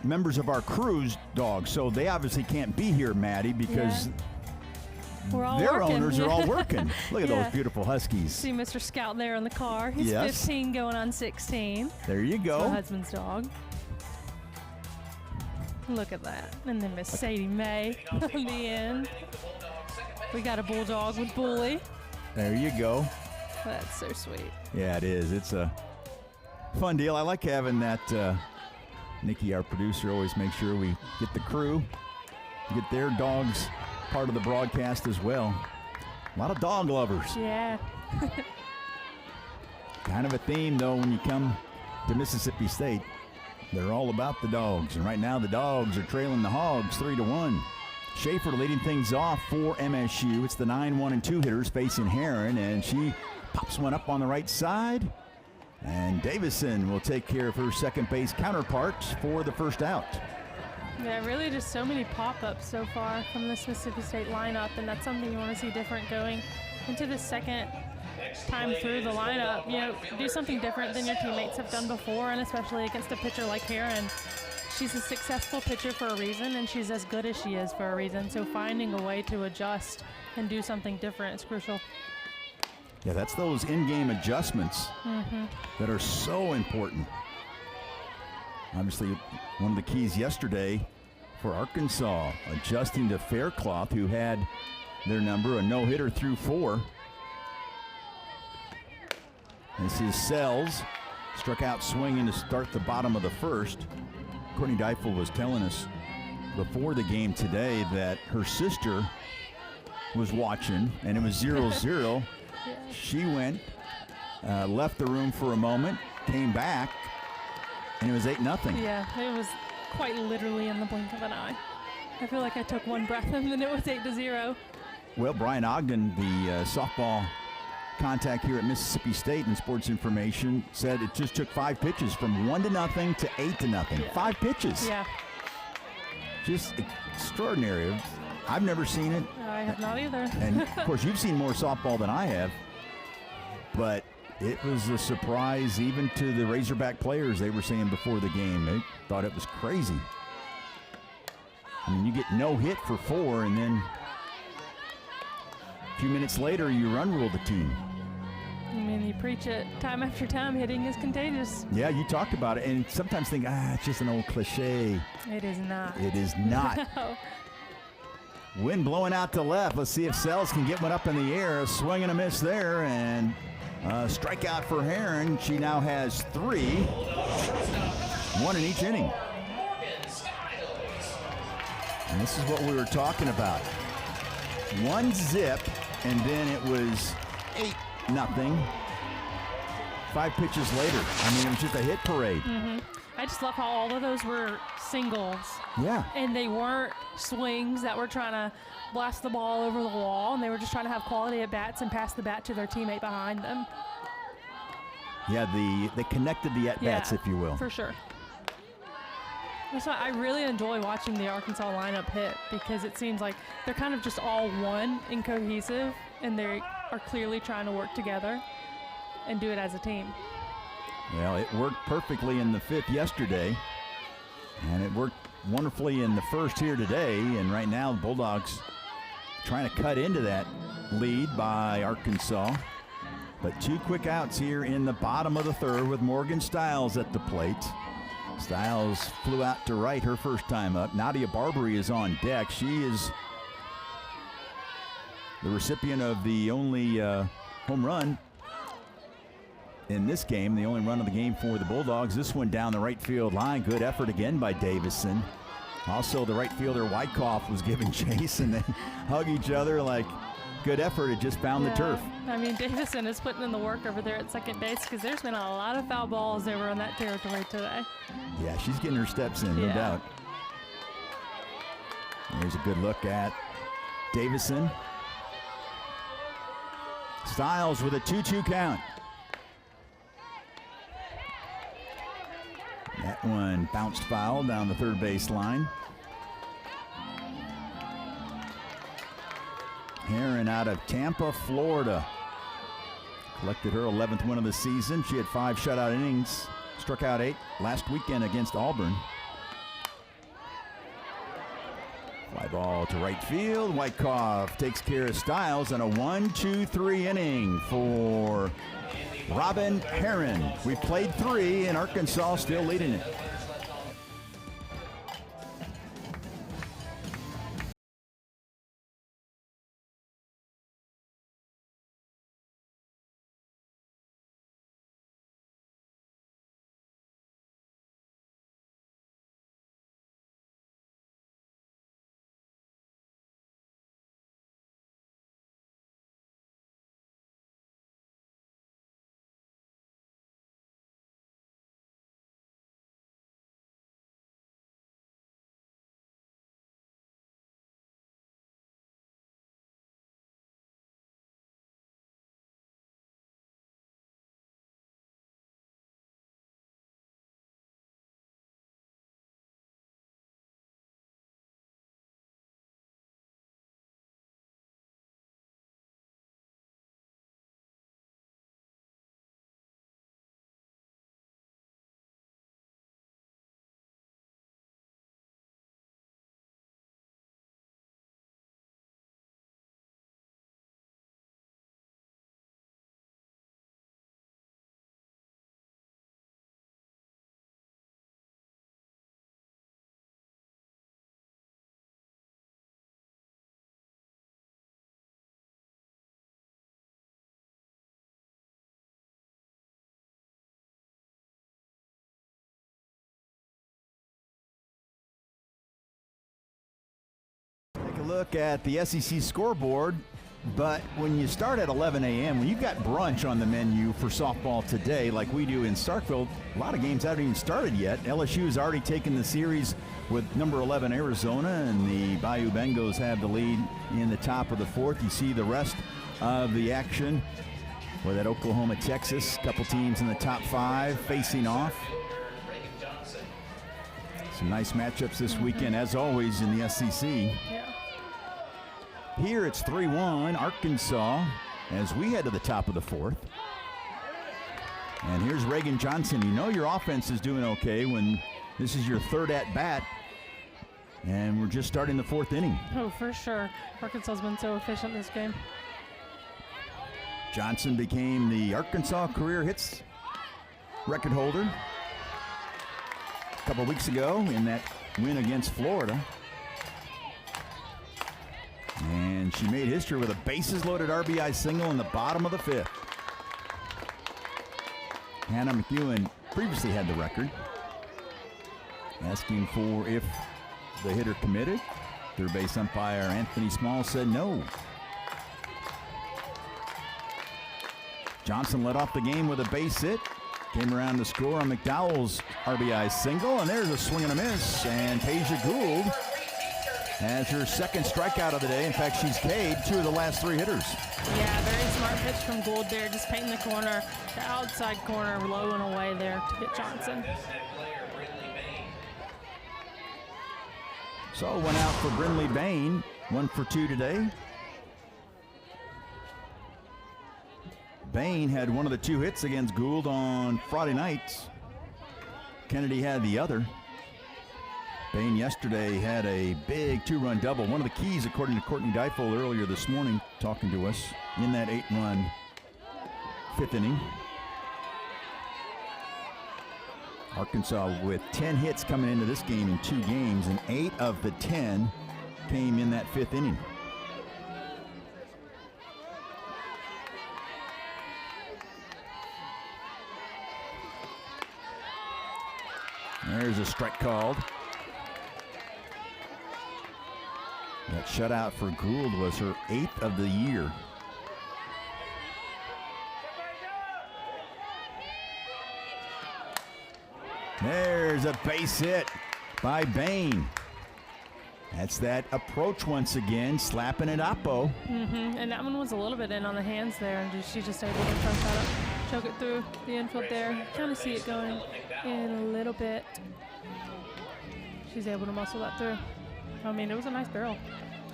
A: members of our cruise dogs, so they obviously can't be here, Maddie, because
B: we're all
A: their
B: working.
A: owners are all working. Look at those beautiful Huskies.
B: See Mr. Scout there in the car. He's
A: Yes.
B: 15 going on 16.
A: There you
B: My
A: go.
B: husband's dog. Look at that. And then Miss Sadie Mae on the end. We got a bulldog with Bully.
A: There you go.
B: That's so sweet.
A: Yeah, it is. It's a fun deal. I like having that. Nikki, our producer, always makes sure we get the crew, get their dogs part of the broadcast as well. A lot of dog lovers.
B: Yeah.
A: Kind of a theme, though, when you come to Mississippi State. They're all about the dogs. And right now, the dogs are trailing the Hogs 3-1. Schaefer leading things off for MSU. It's the 9, 1, and 2 hitters facing Heron, and she pops one up on the right side. And Davison will take care of her second base counterpart for the first out.
B: Yeah, really just so many pop-ups so far from this Mississippi State lineup, and that's something you want to see different going into the second time through the lineup. You know, do something different than your teammates have done before, and especially against a pitcher like Heron. She's a successful pitcher for a reason, and she's as good as she is for a reason. So finding a way to adjust and do something different is crucial.
A: Yeah, that's those in-game adjustments that are so important. Obviously, one of the keys yesterday for Arkansas, adjusting to Faircloth, who had their number, a no-hitter through 4. This is Sells, struck out swinging to start the bottom of the first. Courtney Deifel was telling us before the game today that her sister was watching, and it was 0-0. She went, left the room for a moment, came back, and it was 8-0.
B: Yeah, it was quite literally in the blink of an eye. I feel like I took one breath and then it was 8-0.
A: Well, Brian Ogden, the softball contact here at Mississippi State in Sports Information, said it just took 5 pitches from 1-0 to 8-0.
B: Yeah.
A: 5 pitches.
B: Yeah,
A: Just extraordinary. I've never seen it.
B: I have not either.
A: And, of course, you've seen more softball than I have. But it was a surprise even to the Razorback players. They were saying before the game, they thought it was crazy. I mean, you get no hit for 4, and then a few minutes later, you run rule the team.
B: I mean, you preach it time after time, hitting is contagious.
A: Yeah, you talked about it, and sometimes think, it's just an old cliche.
B: It is not.
A: It is not.
B: No.
A: Wind blowing out to left. Let's see if Sells can get one up in the air. A swing and a miss there, and a strikeout for Heron. She now has 3, 1 in each inning. And this is what we were talking about. 1 zip, and then it was 8-0. 5 pitches later. I mean, it was just a hit parade.
B: I just love how all of those were singles.
A: Yeah.
B: And they weren't swings that were trying to blast the ball over the wall, and they were just trying to have quality at bats and pass the bat to their teammate behind them.
A: Yeah, they connected the at-bats, if you will.
B: For sure. That's why I really enjoy watching the Arkansas lineup hit, because it seems like they're kind of just all one and cohesive, and they are clearly trying to work together and do it as a team.
A: Well, it worked perfectly in the 5th yesterday, and it worked wonderfully in the 1st here today, and right now the Bulldogs trying to cut into that lead by Arkansas. But 2 quick outs here in the bottom of the 3rd with Morgan Stiles at the plate. Stiles flew out to right her first time up. Nadia Barbary is on deck. She is the recipient of the only home run in this game, the only run of the game for the Bulldogs. This one down the right field line. Good effort again by Davison. Also, the right fielder Wyckoff was giving chase, and they hug each other like good effort. It just found the turf.
B: I mean, Davison is putting in the work over there at second base, because there's been a lot of foul balls over in that territory today.
A: Yeah, she's getting her steps in, no doubt. There's a good look at Davison. Stiles with a 2-2 count. That one bounced foul down the third base line. Heron out of Tampa, Florida. Collected her 11th win of the season. She had 5 shutout innings, struck out 8 last weekend against Auburn. Fly ball to right field. Wyckoff takes care of Styles on a 1-2-3 inning for Robin Herron. We played 3 and Arkansas still leading it. Take a look at the SEC scoreboard, but when you start at 11 a.m., when you've got brunch on the menu for softball today, like we do in Starkville, a lot of games haven't even started yet. LSU has already taken the series with number 11 Arizona, and the Bayou Bengals have the lead in the top of the 4th. You see the rest of the action with that Oklahoma, Texas, couple teams in the top 5 facing off. Some nice matchups this weekend, as always, in the SEC.
B: Yeah.
A: Here it's 3-1 Arkansas as we head to the top of the 4th. And here's Reagan Johnson. You know your offense is doing okay when this is your 3rd at bat. And we're just starting the 4th inning.
B: Oh, for sure. Arkansas's been so efficient this game.
A: Johnson became the Arkansas career hits record holder a couple weeks ago in that win against Florida. And she made history with a bases-loaded RBI single in the bottom of the 5th. Hannah McEwen previously had the record. Asking for if the hitter committed. Third base umpire Anthony Small said no. Johnson led off the game with a base hit. Came around to score on McDowell's RBI single, and there's a swing and a miss. And Tasia Gould has her 2nd strikeout of the day. In fact, she's K'd 2 of the last 3 hitters.
B: Yeah, very smart pitch from Gould there, just painting the corner, the outside corner, low and away there to get Johnson.
A: So one out for Brinley Bain, 1 for 2 today. Bain had one of the 2 hits against Gould on Friday night. Kennedy had the other. Bain yesterday had a big 2-run double. One of the keys, according to Courtney Deifel earlier this morning, talking to us in that 8-run 5th inning. Arkansas with 10 hits coming into this game in 2 games, and 8 of the 10 came in that 5th inning. There's a strike called. That shutout for Gould was her 8th of the year. There's a base hit by Bain. That's that approach once again, slapping at Oppo.
B: And that one was a little bit in on the hands there, and she just able to front that up, choke it through the infield there. Kind of see it going in a little bit. She's able to muscle that through. I mean, it was a nice barrel.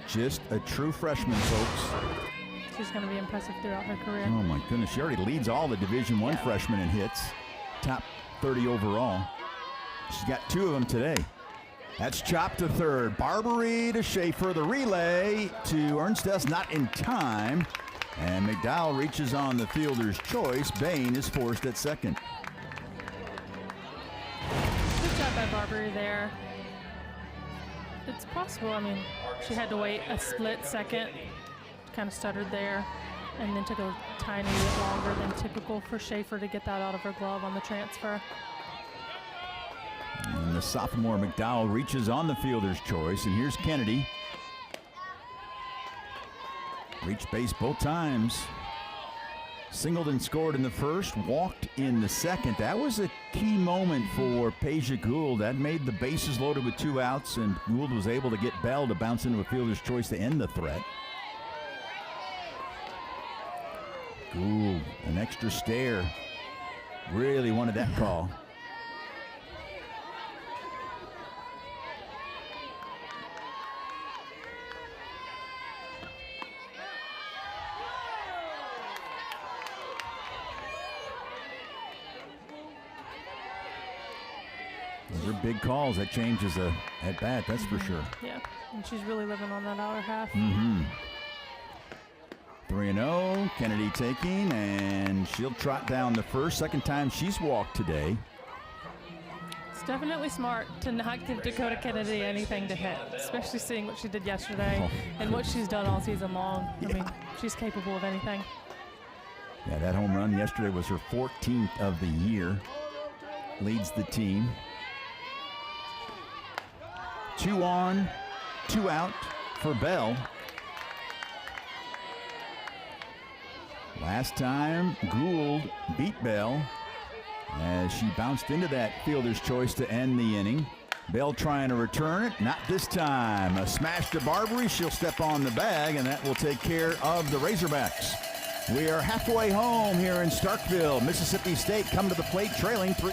A: Just a true freshman, folks.
B: she's going to be impressive throughout her career.
A: Oh my goodness, she already leads all the Division I freshmen in hits. Top 30 overall. She's got 2 of them today. That's chopped to third. Barbary to Schaefer. The relay to Ernstess, not in time. And McDowell reaches on the fielder's choice. Bain is forced at second.
B: Good job by Barbary there. It's possible. I mean, she had to wait a split second. Kind of stuttered there. And then took a tiny bit longer than typical for Schaefer to get that out of her glove on the transfer.
A: And the sophomore McDowell reaches on the fielder's choice. And here's Kennedy. Reached base both times. Singled and scored in the first, walked in the second. That was a key moment for Peja Gould. That made the bases loaded with 2 outs, and Gould was able to get Bell to bounce into a fielder's choice to end the threat. Gould, an extra stare. Really wanted that call. Those are big calls. That changes a at bat, that's for sure.
B: Yeah, and she's really living on that outer half.
A: 3-0, Kennedy taking, and she'll trot down the first. Second time she's walked today.
B: It's definitely smart to not give Dakota Kennedy anything to hit, especially seeing what she did yesterday and what she's done all season long. I mean, she's capable of anything.
A: Yeah, that home run yesterday was her 14th of the year. Leads the team. 2 on, 2 out for Bell. Last time, Gould beat Bell as she bounced into that fielder's choice to end the inning. Bell trying to return it, not this time. A smash to Barbary, she'll step on the bag, and that will take care of the Razorbacks. We are halfway home here in Starkville. Mississippi State come to the plate trailing 3.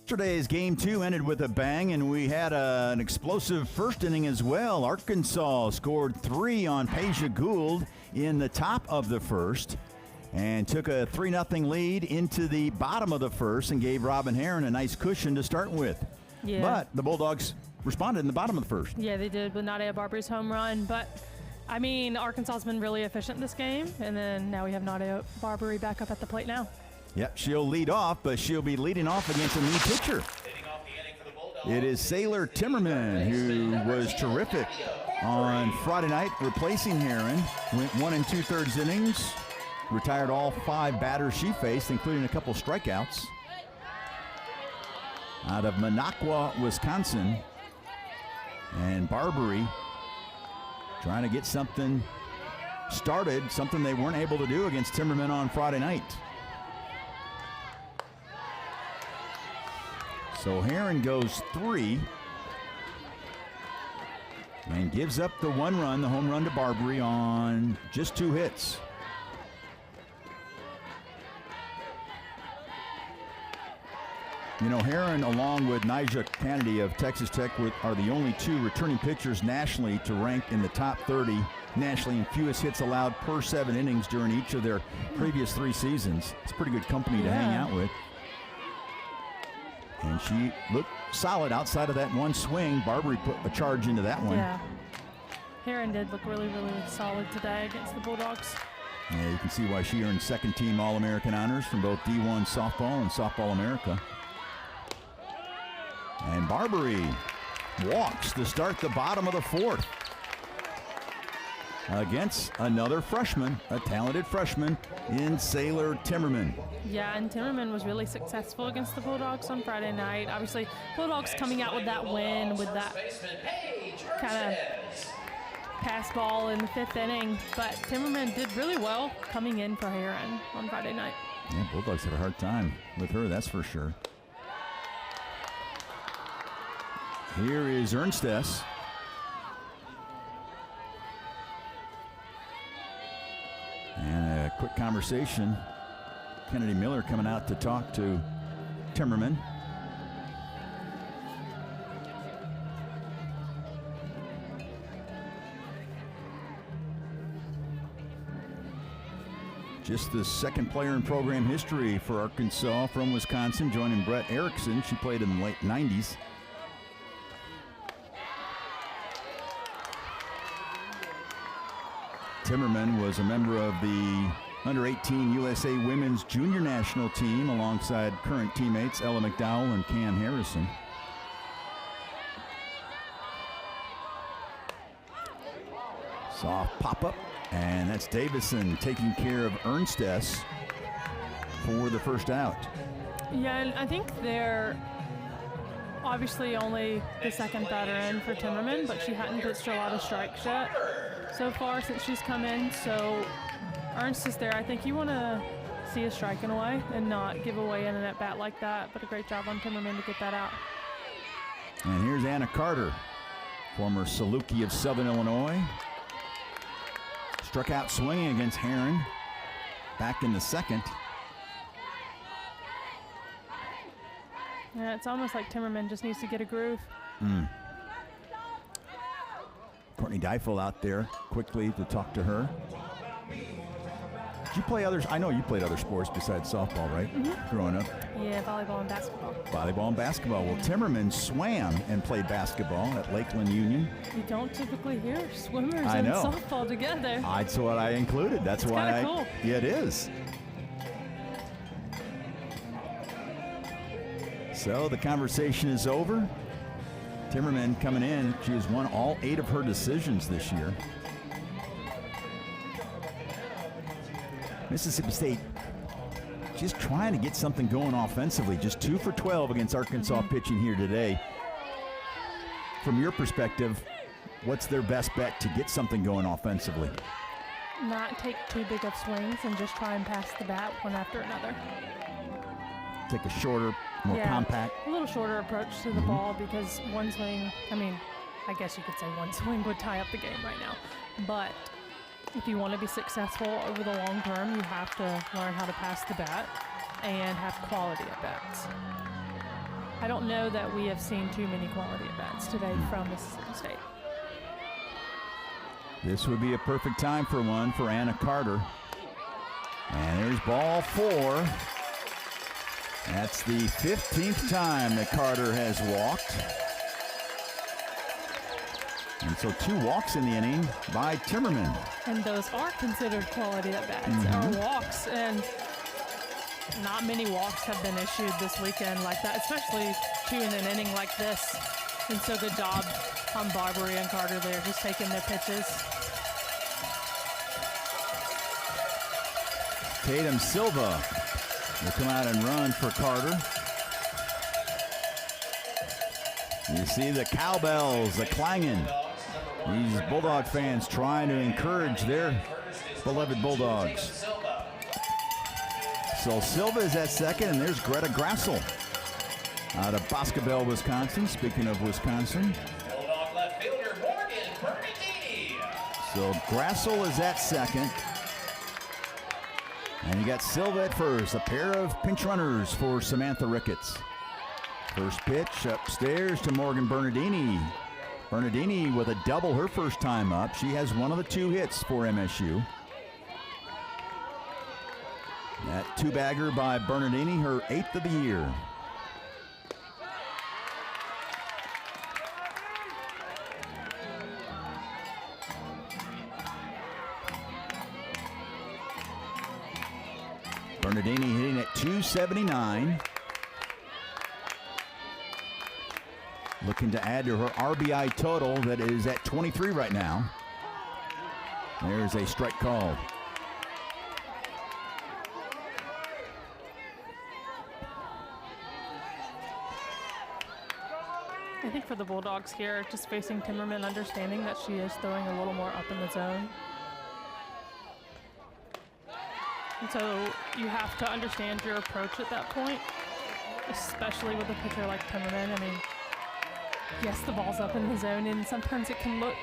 A: Yesterday's Game 2 ended with a bang, and we had an explosive first inning as well. Arkansas scored 3 on Peja Gould in the top of the first and took a 3-0 lead into the bottom of the first and gave Robin Herron a nice cushion to start with.
B: Yeah.
A: But the Bulldogs responded in the bottom of the first.
B: Yeah, they did with Nadia Barbary's home run. But, I mean, Arkansas's been really efficient this game. And then now we have Nadia Barbary back up at the plate now.
A: Yep, she'll lead off, but she'll be leading off against a new pitcher. It is Sailor Timmerman, who was terrific on Friday night, replacing Herron. Went 1 2/3 innings, retired all 5 batters she faced, including a couple strikeouts. Out of Minocqua, Wisconsin. And Barbary trying to get something started, something they weren't able to do against Timmerman on Friday night. So Herron goes 3. And gives up the 1 run, the home run to Barbary on just 2 hits. You know, Heron, along with Nyjah Kennedy of Texas Tech, are the only 2 returning pitchers nationally to rank in the top 30 nationally in fewest hits allowed per 7 innings during each of their previous 3 seasons. It's pretty good company to hang out with. And she looked solid outside of that 1 swing. Barbary put a charge into that one.
B: Yeah. Heron did look really, really solid today against the Bulldogs.
A: Yeah, you can see why she earned second-team All-American honors from both D1 softball and Softball America. And Barbary walks to start the bottom of the 4th against another freshman, a talented freshman in Sailor Timmerman.
B: Yeah, and Timmerman was really successful against the Bulldogs on Friday night. Obviously, Bulldogs coming out with that win, with that kind of pass ball in the 5th inning. But Timmerman did really well coming in for Heron on Friday night.
A: Yeah, Bulldogs had a hard time with her, that's for sure. Here is Ernstes. And a quick conversation. Kennedy Miller coming out to talk to Timmerman. Just the 2nd player in program history for Arkansas from Wisconsin, joining Brett Erickson. She played in the late 90s. Timmerman was a member of the under-18 USA Women's Junior National Team alongside current teammates Ella McDowell and Cam Harrison. Soft pop-up, and that's Davison taking care of Ernstes for the first out.
B: Yeah, and I think they're obviously only the 2nd batter in for Timmerman, but she hadn't pitched a lot of strikes yet so far since she's come in. So Ernst is there. I think you want to see a strike in a way and not give away in an at-bat like that, but a great job on Timmerman to get that out.
A: And here's Anna Carter, former Saluki of Southern Illinois. Struck out swinging against Heron back in the 2nd.
B: Yeah, it's almost like Timmerman just needs to get a groove.
A: Courtney Deifel out there quickly to talk to her. Did you play others? I know you played other sports besides softball, right? Growing up.
B: Yeah, volleyball and basketball.
A: Volleyball and basketball. Well, Timmerman swam and played basketball at Lakeland Union.
B: You don't typically hear swimmers
A: I
B: and
A: know.
B: softball together.
A: That's what I included. That's why
B: cool.
A: Yeah, it is. So the conversation is over. Timmerman coming in. She has won all 8 of her decisions this year. Mississippi State just trying to get something going offensively. Just 2 for 12 against Arkansas pitching here today. From your perspective, what's their best bet to get something going offensively?
B: Not take too big of swings and just try and pass the bat one after another.
A: Take a shorter, more compact.
B: A little shorter approach to the ball, because one swing, I guess you could say one swing would tie up the game right now. But if you want to be successful over the long term, you have to learn how to pass the bat and have quality at bats. I don't know that we have seen too many quality at bats today from Mississippi State.
A: This would be a perfect time for one for Anna Carter. And there's ball 4. That's the 15th time that Carter has walked. And so 2 walks in the inning by Timmerman.
B: And those are considered quality at bats, or walks, and not many walks have been issued this weekend like that, especially 2 in an inning like this. And so good job on Barbary and Carter there, just taking their pitches.
A: Tatum Silva will come out and run for Carter. You see the cowbells, the clanging. These Bulldog fans trying to encourage their beloved Bulldogs. So Silva is at second, and there's Greta Grassel out of Boscobel, Wisconsin. Speaking of Wisconsin, So Grassel is at second. And you got Silva at first, a pair of pinch runners for Samantha Ricketts. First pitch upstairs to Morgan Bernardini. Bernardini with a double her first time up. She has one of the 2 hits for MSU. That 2-bagger by Bernardini, her 8th of the year. Bernardini hitting at 279. Looking to add to her RBI total that is at 23 right now. There's a strike called.
B: I think for the Bulldogs here, just facing Timmerman, understanding that she is throwing a little more up in the zone. And so you have to understand your approach at that point, especially with a pitcher like Timmerman. I mean, yes, the ball's up in the zone, and sometimes it can look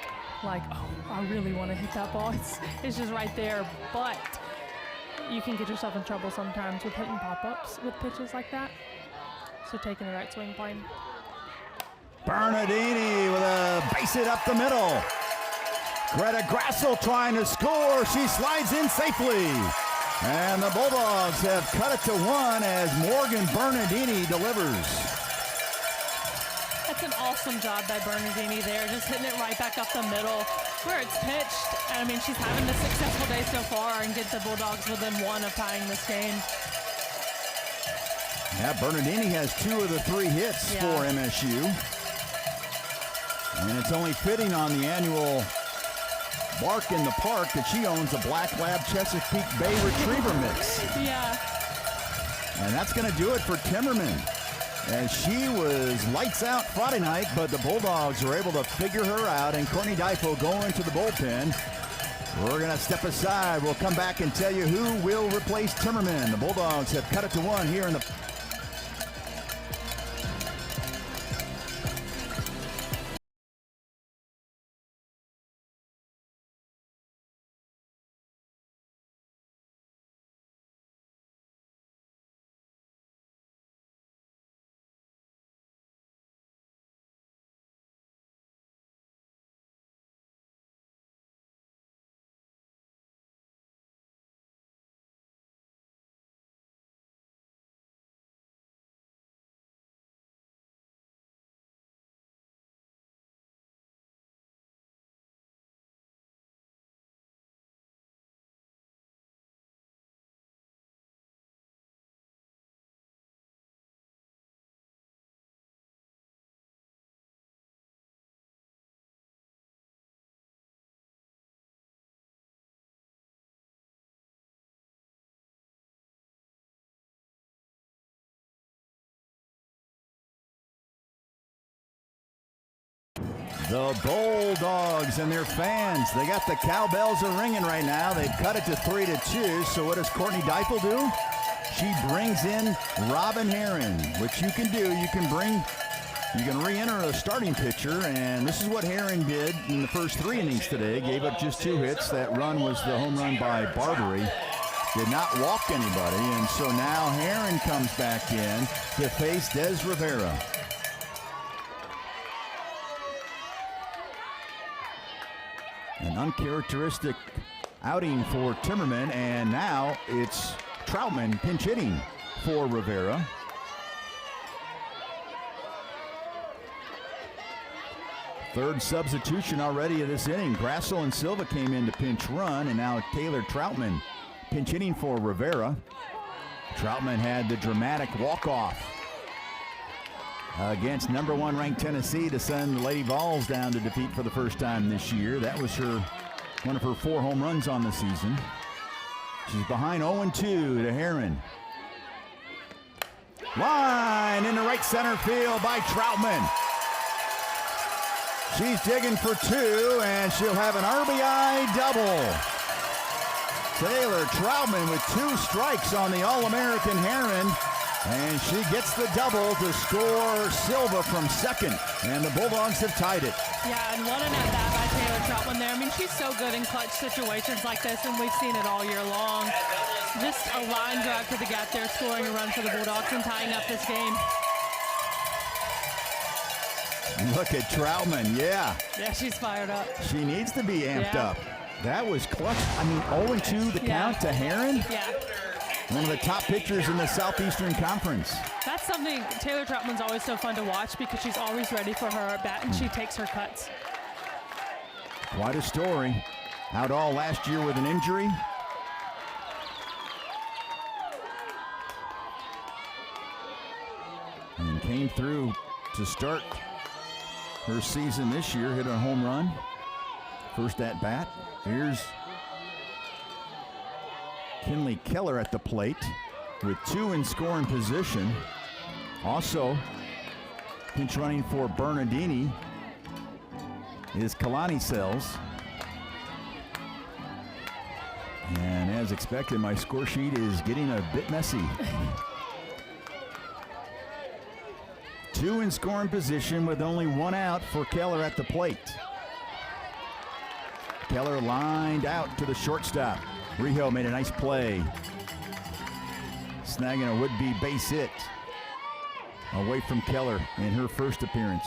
B: like, oh, I really want to hit that ball. It's just right there, but you can get yourself in trouble sometimes with hitting pop-ups with pitches like that. So taking the right swing plane.
A: Bernardini with a base hit up the middle. Greta Grassel trying to score. She slides in safely. And the Bulldogs have cut it to 1 as Morgan Bernardini delivers.
B: That's an awesome job by Bernardini there, just hitting it right back up the middle where it's pitched. I mean, she's having a successful day so far and get the Bulldogs within 1 of tying this game.
A: Yeah, Bernardini has 2 of the 3 hits for MSU. And it's only fitting on the annual Bark in the Park that she owns a Black Lab Chesapeake Bay Retriever mix.
B: Yeah.
A: And that's going to do it for Timmerman. As she was lights out Friday night, but the Bulldogs were able to figure her out, and Courtney Dyfo going to the bullpen. We're going to step aside. We'll come back and tell you who will replace Timmerman. The Bulldogs have cut it to 1 here in the... The Bulldogs and their fans, they got the cowbells are ringing right now. They've cut it to 3-2. So what does Courtney Dyfo do? She brings in Robin Herron, which you can do. You can re-enter a starting pitcher, and this is what Herron did in the first 3 innings today. Gave up just 2 hits. That run was the home run by Barbary. Did not walk anybody, and so now Herron comes back in to face Des Rivera. An uncharacteristic outing for Timmerman, and now it's Troutman pinch hitting for Rivera. Third substitution already of this inning. Grassel and Silva came in to pinch run, and now Taylor Troutman pinch hitting for Rivera. Troutman had the dramatic walk-off against number 1 ranked Tennessee to send the Lady Vols down to defeat for the first time this year. That was one of her 4 home runs on the season. She's behind 0-2 to Herron. Line into right center field by Troutman. She's digging for 2, and she'll have an RBI double. Taylor Troutman with 2 strikes on the All-American Herron. And she gets the double to score Silva from second. And the Bulldogs have tied it.
B: Yeah, and what an at-bat by Taylor Troutman there. I mean, she's so good in clutch situations like this, and we've seen it all year long. Just a line drive to the gap there, scoring a run for the Bulldogs and tying up this game.
A: Look at Troutman, yeah.
B: Yeah, she's fired up.
A: She needs to be amped
B: Yeah.
A: up. That was clutch. I mean, 0-2 the count to Heron.
B: Yeah.
A: One of the top pitchers in the Southeastern Conference.
B: That's something, Taylor Troutman's always so fun to watch because she's always ready for her at bat and she takes her cuts.
A: Quite a story. Out all last year with an injury. And came through to start her season this year, hit a home run. First at bat. Here's Kinley Keller at the plate with 2 in scoring position. Also, pinch running for Bernardini is Kalani Sells. And as expected, my score sheet is getting a bit messy. 2 in scoring position with only 1 out for Keller at the plate. Keller lined out to the shortstop. Rijo made a nice play, snagging a would-be base hit away from Keller in her first appearance.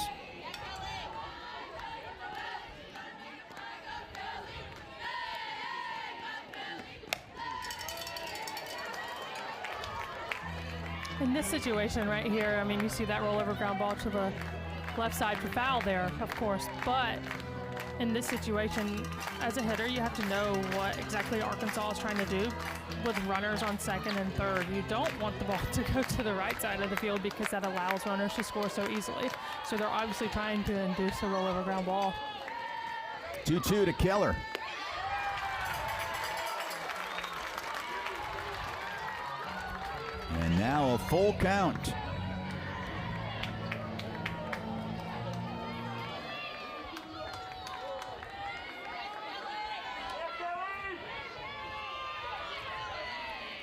B: In this situation right here, I mean, you see that rollover ground ball to the left side for foul there, of course, but in this situation, as a hitter, you have to know what exactly Arkansas is trying to do with runners on second and third. You don't want the ball to go to the right side of the field because that allows runners to score so easily. So they're obviously trying to induce a rollover ground ball.
A: 2-2 to Keller. And now a full count.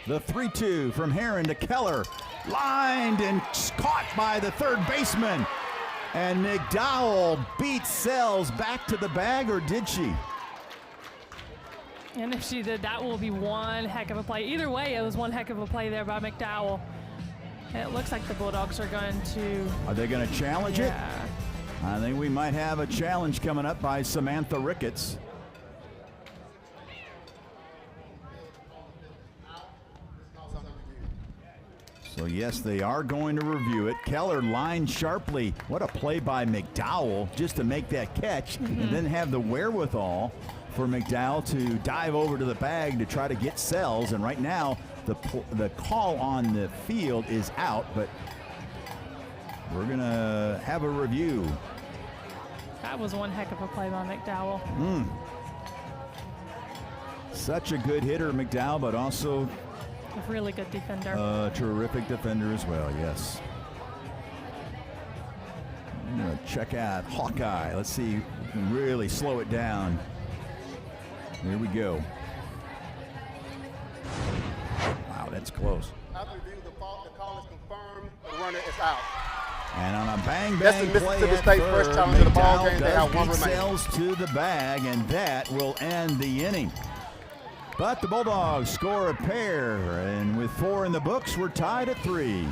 A: The 3-2 from Heron to Keller. Lined and caught by the third baseman. And McDowell beats Sells back to the bag, or did she?
B: And if she did, that will be one heck of a play. Either way, it was one heck of a play there by McDowell. And it looks like the Bulldogs are going to...
A: Are they going to challenge it?
B: Yeah.
A: I think we might have a challenge coming up by Samantha Ricketts. So yes, they are going to review it. Keller lined sharply. What a play by McDowell just to make that catch and then have the wherewithal for McDowell to dive over to the bag to try to get Sells. And right now, the call on the field is out, but we're going to have a review.
B: That was one heck of a play by McDowell.
A: Such a good hitter, McDowell, but also
B: A really good defender.
A: a terrific defender as well, yes. I'm going to check out Hawkeye. Let's see if we can really slow it down. Here we go. Wow, that's close.
D: After review, the call is confirmed. The runner is out.
A: And on a bang
D: That's
A: bang
D: the
A: play
D: Mississippi
A: at
D: State
A: third,
D: first challenge of the ball
A: McDowell
D: game. They
A: does
D: have one
A: beat
D: remaining.
A: Sells to the bag, and that will end the inning. But the Bulldogs score a pair, and with 4 in the books, we're tied at 3.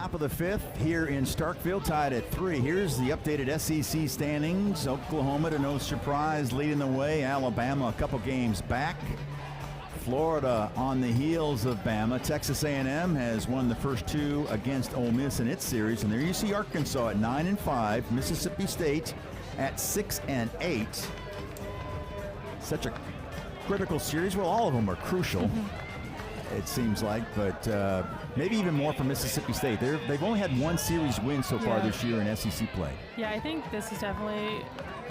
A: Top of the 5th here in Starkville, tied at 3. Here's the updated SEC standings. Oklahoma, to no surprise, leading the way. Alabama a couple games back. Florida on the heels of Bama. Texas A&M has won the first 2 against Ole Miss in its series. And there you see Arkansas at 9-5. Mississippi State at 6-8. Such a critical series. Well, all of them are crucial. It seems like, but maybe even more for Mississippi State. They've only had 1 series win so far this year in SEC play.
B: Yeah, I think this is definitely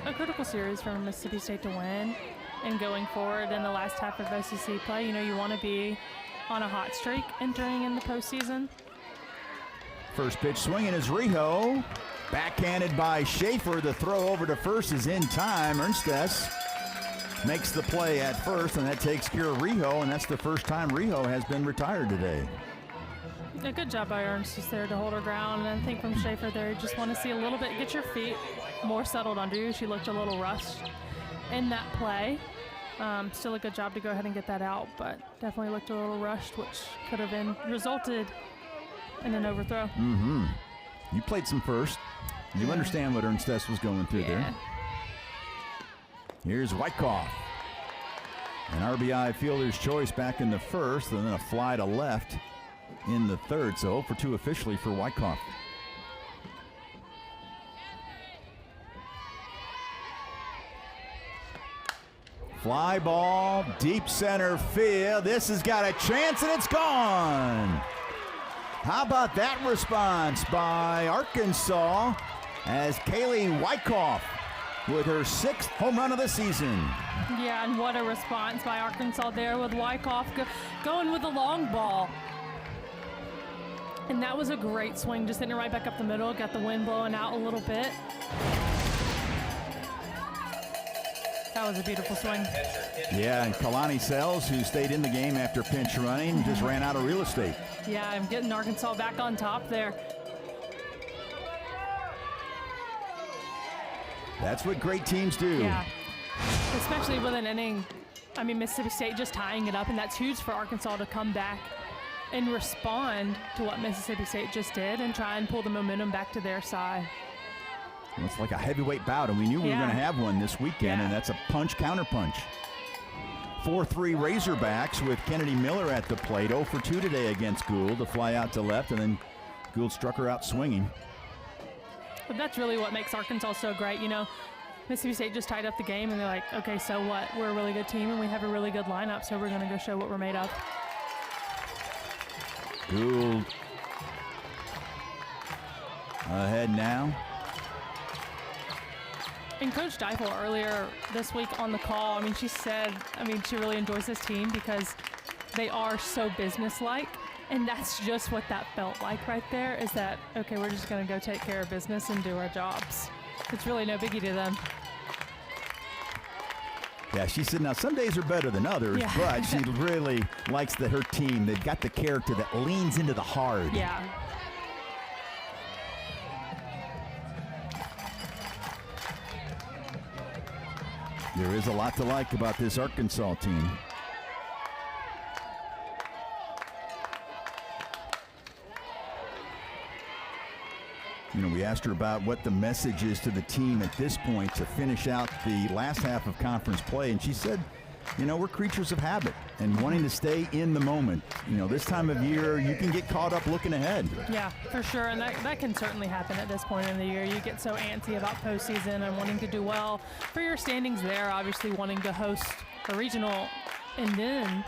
B: a critical series for Mississippi State to win. And going forward in the last half of SEC play, you want to be on a hot streak entering in the postseason.
A: First pitch swinging is Rijo. Backhanded by Schaefer. The throw over to first is in time. Ernstess makes the play at first, and that takes care of Rijo, and that's the first time Rijo has been retired today.
B: A good job by Ernst just there to hold her ground, and I think from Schaefer there, you just want to see a little bit, get your feet more settled under you. She looked a little rushed in that play. Still a good job to go ahead and get that out, but definitely looked a little rushed, which could have resulted in an overthrow.
A: You played some first. You understand what Ernstess was going through there. Here's Wyckoff. An RBI fielder's choice back in the first, and then a fly to left in the third. So 0 for 2 officially for Wyckoff. Fly ball, deep center field. This has got a chance, and it's gone. How about that response by Arkansas as Kaylee Wyckoff with her 6th home run of the season.
B: Yeah, and what a response by Arkansas there with Wyckoff going with the long ball. And that was a great swing, just hitting it right back up the middle, got the wind blowing out a little bit. That was a beautiful swing.
A: Yeah, and Kalani Sells, who stayed in the game after pinch running, just ran out of real estate.
B: Yeah, I'm getting Arkansas back on top there.
A: That's what great teams do.
B: Yeah, especially with an inning. I mean, Mississippi State just tying it up, and that's huge for Arkansas to come back and respond to what Mississippi State just did and try and pull the momentum back to their side.
A: Well, it's like a heavyweight bout, and we knew we were going to have one this weekend, and that's a punch-counterpunch. 4-3 Razorbacks with Kennedy Miller at the plate. 0 for 2 today against Gould. The fly out to left, and then Gould struck her out swinging.
B: But that's really what makes Arkansas so great. Mississippi State just tied up the game, and they're like, okay, so what? We're a really good team, and we have a really good lineup, so we're going to go show what we're made of.
A: Gould ahead now.
B: And Coach Deifel earlier this week on the call, she said, she really enjoys this team because they are so businesslike. And that's just what that felt like right there, is that, okay, we're just going to go take care of business and do our jobs. It's really no biggie to them.
A: Yeah, she said, now some days are better than others, but she really likes that her team, they've got the character that leans into the hard.
B: Yeah.
A: There is a lot to like about this Arkansas team. We asked her about what the message is to the team at this point to finish out the last half of conference play, and she said, we're creatures of habit and wanting to stay in the moment. This time of year, you can get caught up looking ahead.
B: Yeah, for sure, and that can certainly happen at this point in the year. You get so antsy about postseason and wanting to do well for your standings there, obviously wanting to host a regional and then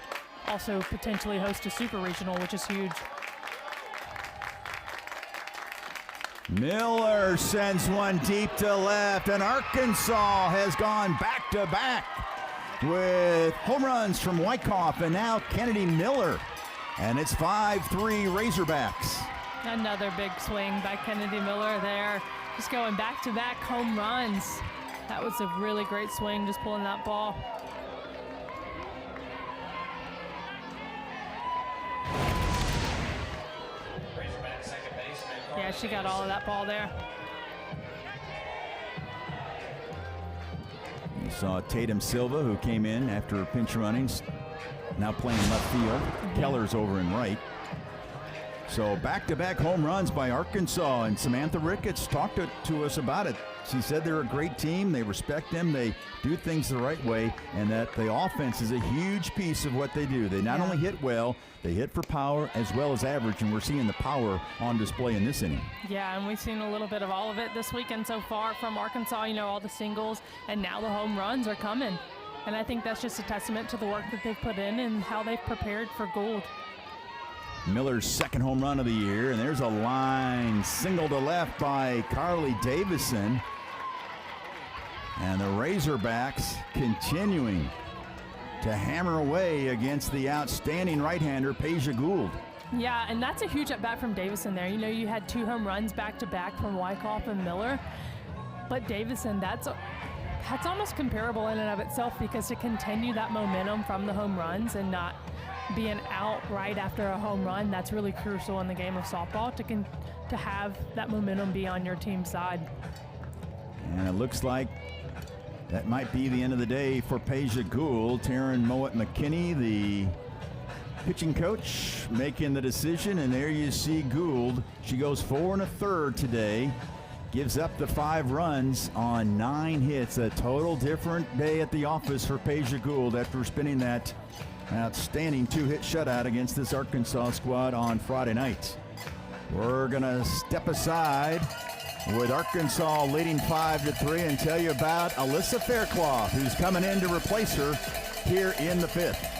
B: also potentially host a super regional, which is huge.
A: Miller sends one deep to left, and Arkansas has gone back-to-back with home runs from Wyckoff and now Kennedy Miller. And it's 5-3 Razorbacks.
B: Another big swing by Kennedy Miller there. Just going back-to-back home runs. That was a really great swing, just pulling that ball. Yeah, she got all of that ball there.
A: You saw Tatum Silva, who came in after pinch runnings, now playing left field. Keller's over in right. So back-to-back home runs by Arkansas, and Samantha Ricketts talked to us about it. She said they're a great team, they respect them, they do things the right way, and that the offense is a huge piece of what they do. They not only hit well, they hit for power as well as average, and we're seeing the power on display in this inning.
B: Yeah, and we've seen a little bit of all of it this weekend so far from Arkansas, you know, all the singles, and now the home runs are coming. And I think that's just a testament to the work that they've put in and how they've prepared for Gould.
A: Miller's second home run of the year, and there's a line single to left by Carly Davison. And the Razorbacks continuing to hammer away against the outstanding right-hander, Peja Gould.
B: Yeah, and that's a huge at-bat from Davison there. You know, you had 2 home runs back-to-back from Wyckoff and Miller. But Davison, that's almost comparable in and of itself, because to continue that momentum from the home runs and not being out right after a home run, that's really crucial in the game of softball, to have that momentum be on your team's side.
A: And it looks like that might be the end of the day for Peja Gould. Taryn Mowat-McKinney, the pitching coach, making the decision, and there you see Gould. She goes 4 1/3 today, gives up the 5 runs on 9 hits. A total different day at the office for Peja Gould after spinning that outstanding 2-hit shutout against this Arkansas squad on Friday night. We're gonna step aside with Arkansas leading 5-3 and tell you about Alyssa Faircloth, who's coming in to replace her here in the 5th.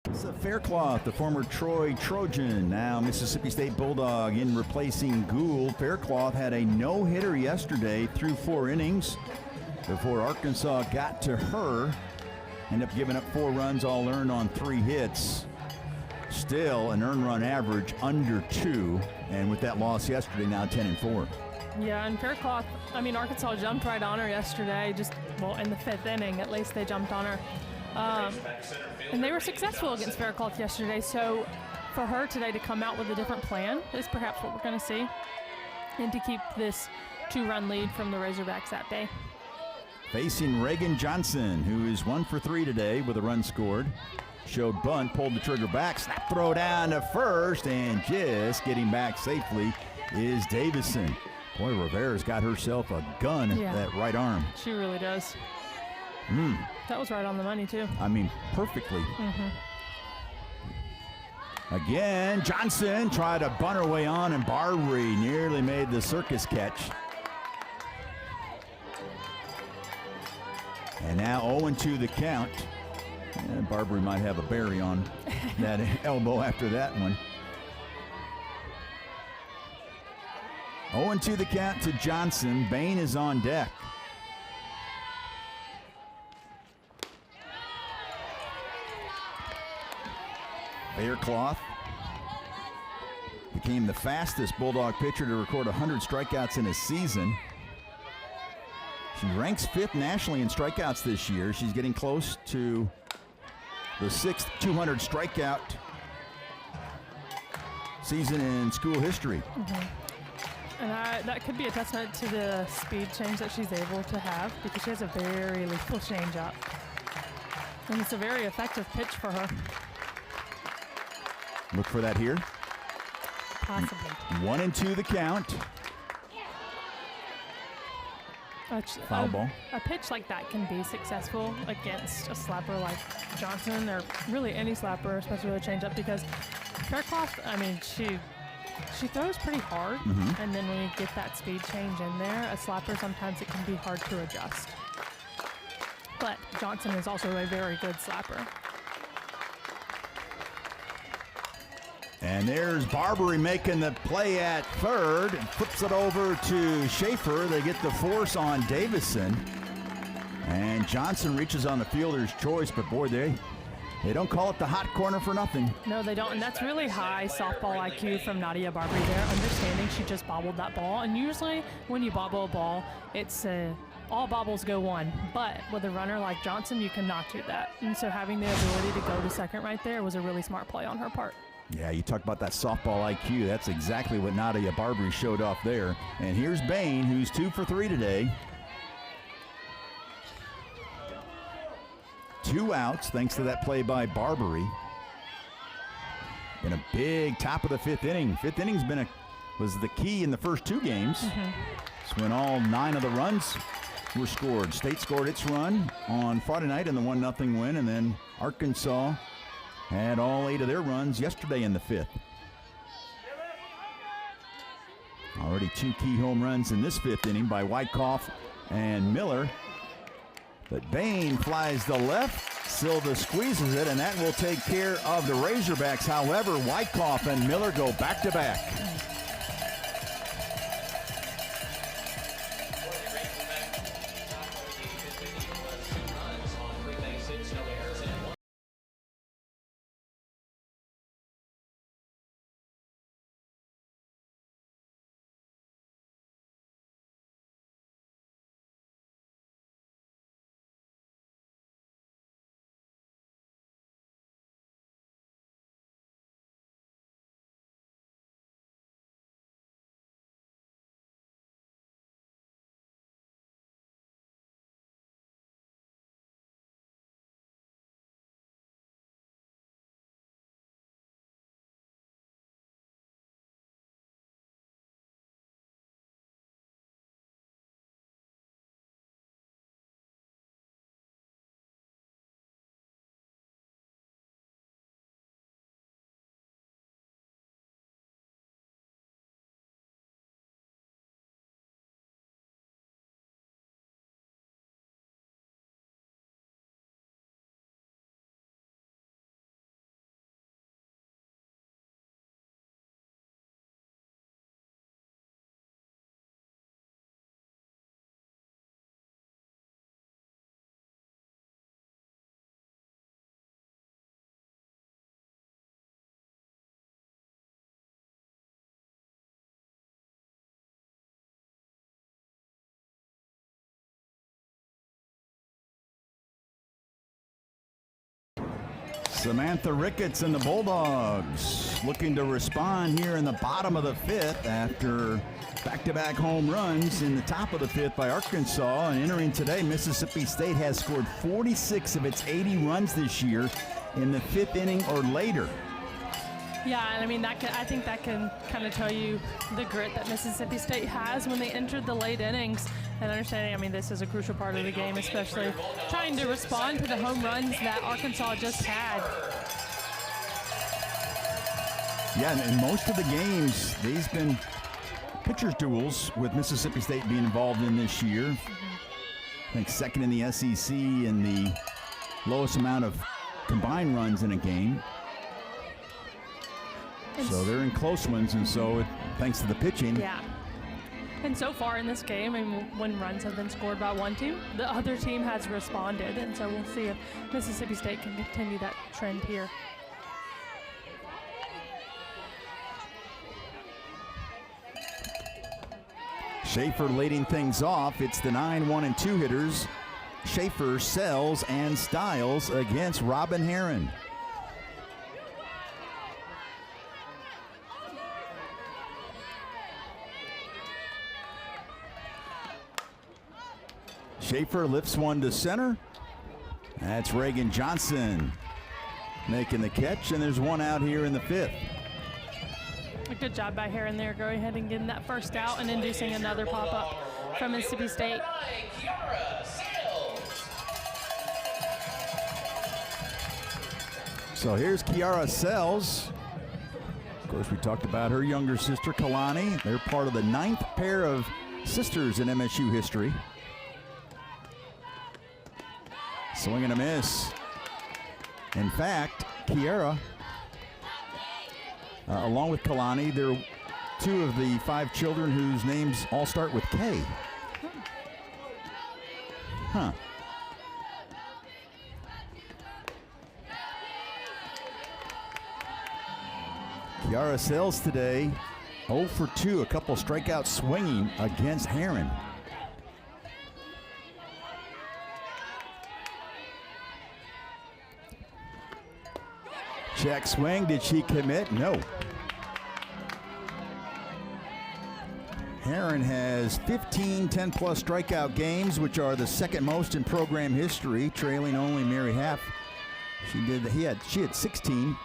A: Alyssa Faircloth, the former Troy Trojan, now Mississippi State Bulldog, in replacing Gould. Faircloth had a no-hitter yesterday through 4 innings before Arkansas got to her. Ended up giving up 4 runs, all earned on 3 hits. Still an earned run average under 2, and with that loss yesterday, now 10-4.
B: Yeah, and Faircloth, I mean, Arkansas jumped right on her yesterday, in the 5th inning, at least they jumped on her. And they were successful against Faircloth yesterday, so for her today to come out with a different plan is perhaps what we're going to see, and to keep this 2-run lead from the Razorbacks that day.
A: Facing Reagan Johnson, who is 1 for 3 today with a run scored. Showed bunt, pulled the trigger back, snap throw down to first, and just getting back safely is Davison. Boy, Rivera's got herself a gun at that right arm.
B: She really does. That was right on the money, too.
A: I mean, perfectly. Again, Johnson tried to bunt her way on, and Barbary nearly made the circus catch. And now 0-2 the count. And Barbary might have a berry on that elbow after that one. 0-2 the count to Johnson. Bain is on deck. Faircloth became the fastest Bulldog pitcher to record 100 strikeouts in a season. She ranks 5th nationally in strikeouts this year. She's getting close to the 6th 200 strikeout season in school history.
B: And that could be a testament to the speed change that she's able to have, because she has a very lethal changeup. And it's a very effective pitch for her.
A: Look for that here.
B: Possibly.
A: 1-2 the count. Foul ball.
B: A pitch like that can be successful against a slapper like Johnson, or really any slapper, especially with a changeup, because Faircloth, I mean, she throws pretty hard, and then when you get that speed change in there, a slapper, sometimes it can be hard to adjust. But Johnson is also a very good slapper.
A: And there's Barbary making the play at third and flips it over to Schaefer. They get the force on Davison. And Johnson reaches on the fielder's choice, but boy, they don't call it the hot corner for nothing.
B: No, they don't, and that's really high softball IQ from Nadia Barbary there, understanding she just bobbled that ball. And usually when you bobble a ball, it's all bobbles go one. But with a runner like Johnson, you cannot do that. And so having the ability to go to second right there was a really smart play on her part.
A: Yeah, you talk about that softball IQ. That's exactly what Nadia Barbary showed off there. And here's Bain, who's 2 for 3 today. 2 outs thanks to that play by Barbary. In a big top of the 5th inning. 5th inning's was the key in the first 2 games. It's when all 9 of the runs were scored. State scored its run on Friday night in the 1-0 win, and then Arkansas had all 8 of their runs yesterday in the 5th. Already 2 key home runs in this 5th inning by Wyckoff and Miller. But Bain flies the left. Silva squeezes it, and that will take care of the Razorbacks. However, Wyckoff and Miller go back-to-back. Samantha Ricketts and the Bulldogs looking to respond here in the bottom of the 5th after back-to-back home runs in the top of the 5th by Arkansas. And entering today, Mississippi State has scored 46 of its 80 runs this year in the 5th inning or later.
B: Yeah, and I mean, I think that can kind of tell you the grit that Mississippi State has when they entered the late innings. And understanding, I mean, this is a crucial part of the game, especially trying to respond to the home runs that Arkansas just had.
A: Yeah, and in most of the games, these been pitchers' duels with Mississippi State being involved in this year. I think second in the SEC in the lowest amount of combined runs in a game. So they're in close ones, and so thanks to the pitching.
B: Yeah. And so far in this game, I mean, when runs have been scored by one team, the other team has responded. And so we'll see if Mississippi State can continue that trend here.
A: Schaefer leading things off. It's the 9-1 and 2 hitters. Schaefer, Sells, and Stiles against Robin Heron. Schaefer lifts one to center. That's Reagan Johnson making the catch, and there's one out here in the 5th.
B: good job by Heron there, going ahead and getting that first out and inducing another pop-up from Mississippi State.
C: Kiara Sales.
A: So here's Kiara Sells. Of course, we talked about her younger sister, Kalani. They're part of the 9th pair of sisters in MSU history. Swing and a miss. In fact, Kiara, along with Kalani, they're 2 of the 5 children whose names all start with K. Huh. Kiara Sells today 0 for 2, a couple strikeouts swinging against Heron. Check swing, did she commit? No. Heron has 15 10-plus strikeout games, which are the 2nd most in program history, trailing only Mary Haff. She had 16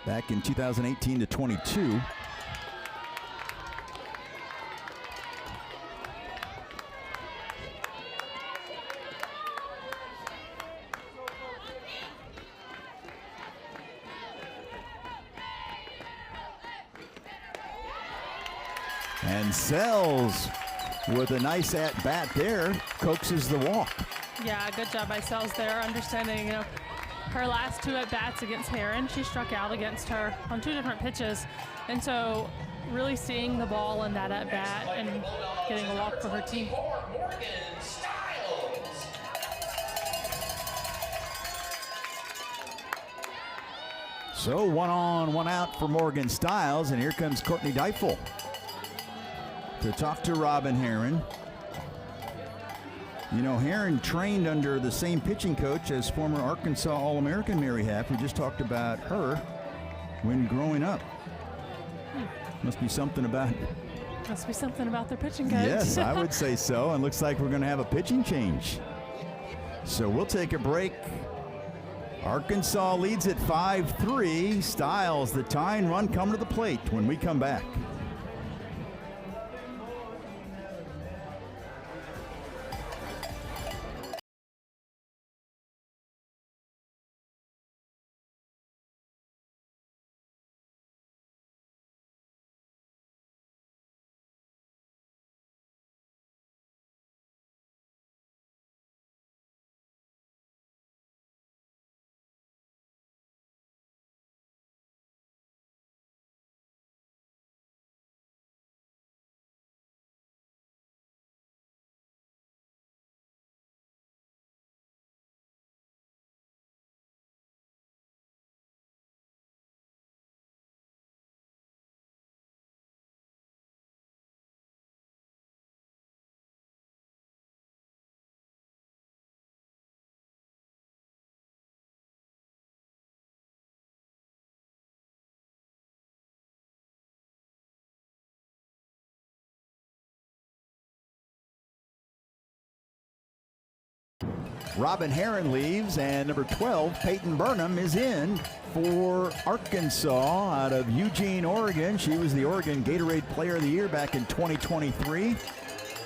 A: back in 2018 to 22. And Sells with a nice at-bat there, coaxes the walk.
B: Yeah, good job by Sells there, understanding, her last 2 at-bats against Heron. She struck out against her on 2 different pitches. And so really seeing the ball in that at-bat and getting a walk for her team.
C: Morgan Styles.
A: So 1 on, 1 out for Morgan Styles, and here comes Courtney Deifel to talk to Robin Heron. You know, Heron trained under the same pitching coach as former Arkansas All-American Mary Haff. We just talked about her when growing up. Must be something about
B: their pitching coach.
A: Yes, I would say so. And looks like we're going to have a pitching change. So we'll take a break. Arkansas leads at 5-3. Styles, the tying run, coming to the plate when we come back. Robin Heron leaves, and number 12, Peyton Burnham, is in for Arkansas out of Eugene, Oregon. She was the Oregon Gatorade Player of the Year back in 2023.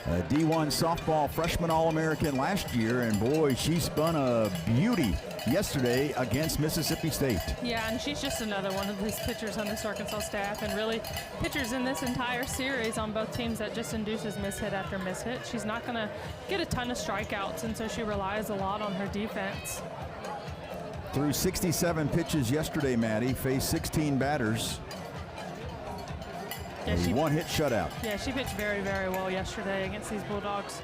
A: A D1 softball freshman All-American last year, and boy, she spun a beauty yesterday against Mississippi State.
B: Yeah, and she's just another one of these pitchers on this Arkansas staff, and really pitchers in this entire series on both teams that just induces mishit after mishit. She's not going to get a ton of strikeouts, and so she relies a lot on her defense.
A: Threw 67 pitches yesterday, Maddie, faced 16 batters.
B: Yeah,
A: a one-hit shutout.
B: Yeah, she pitched very, very well yesterday against these Bulldogs.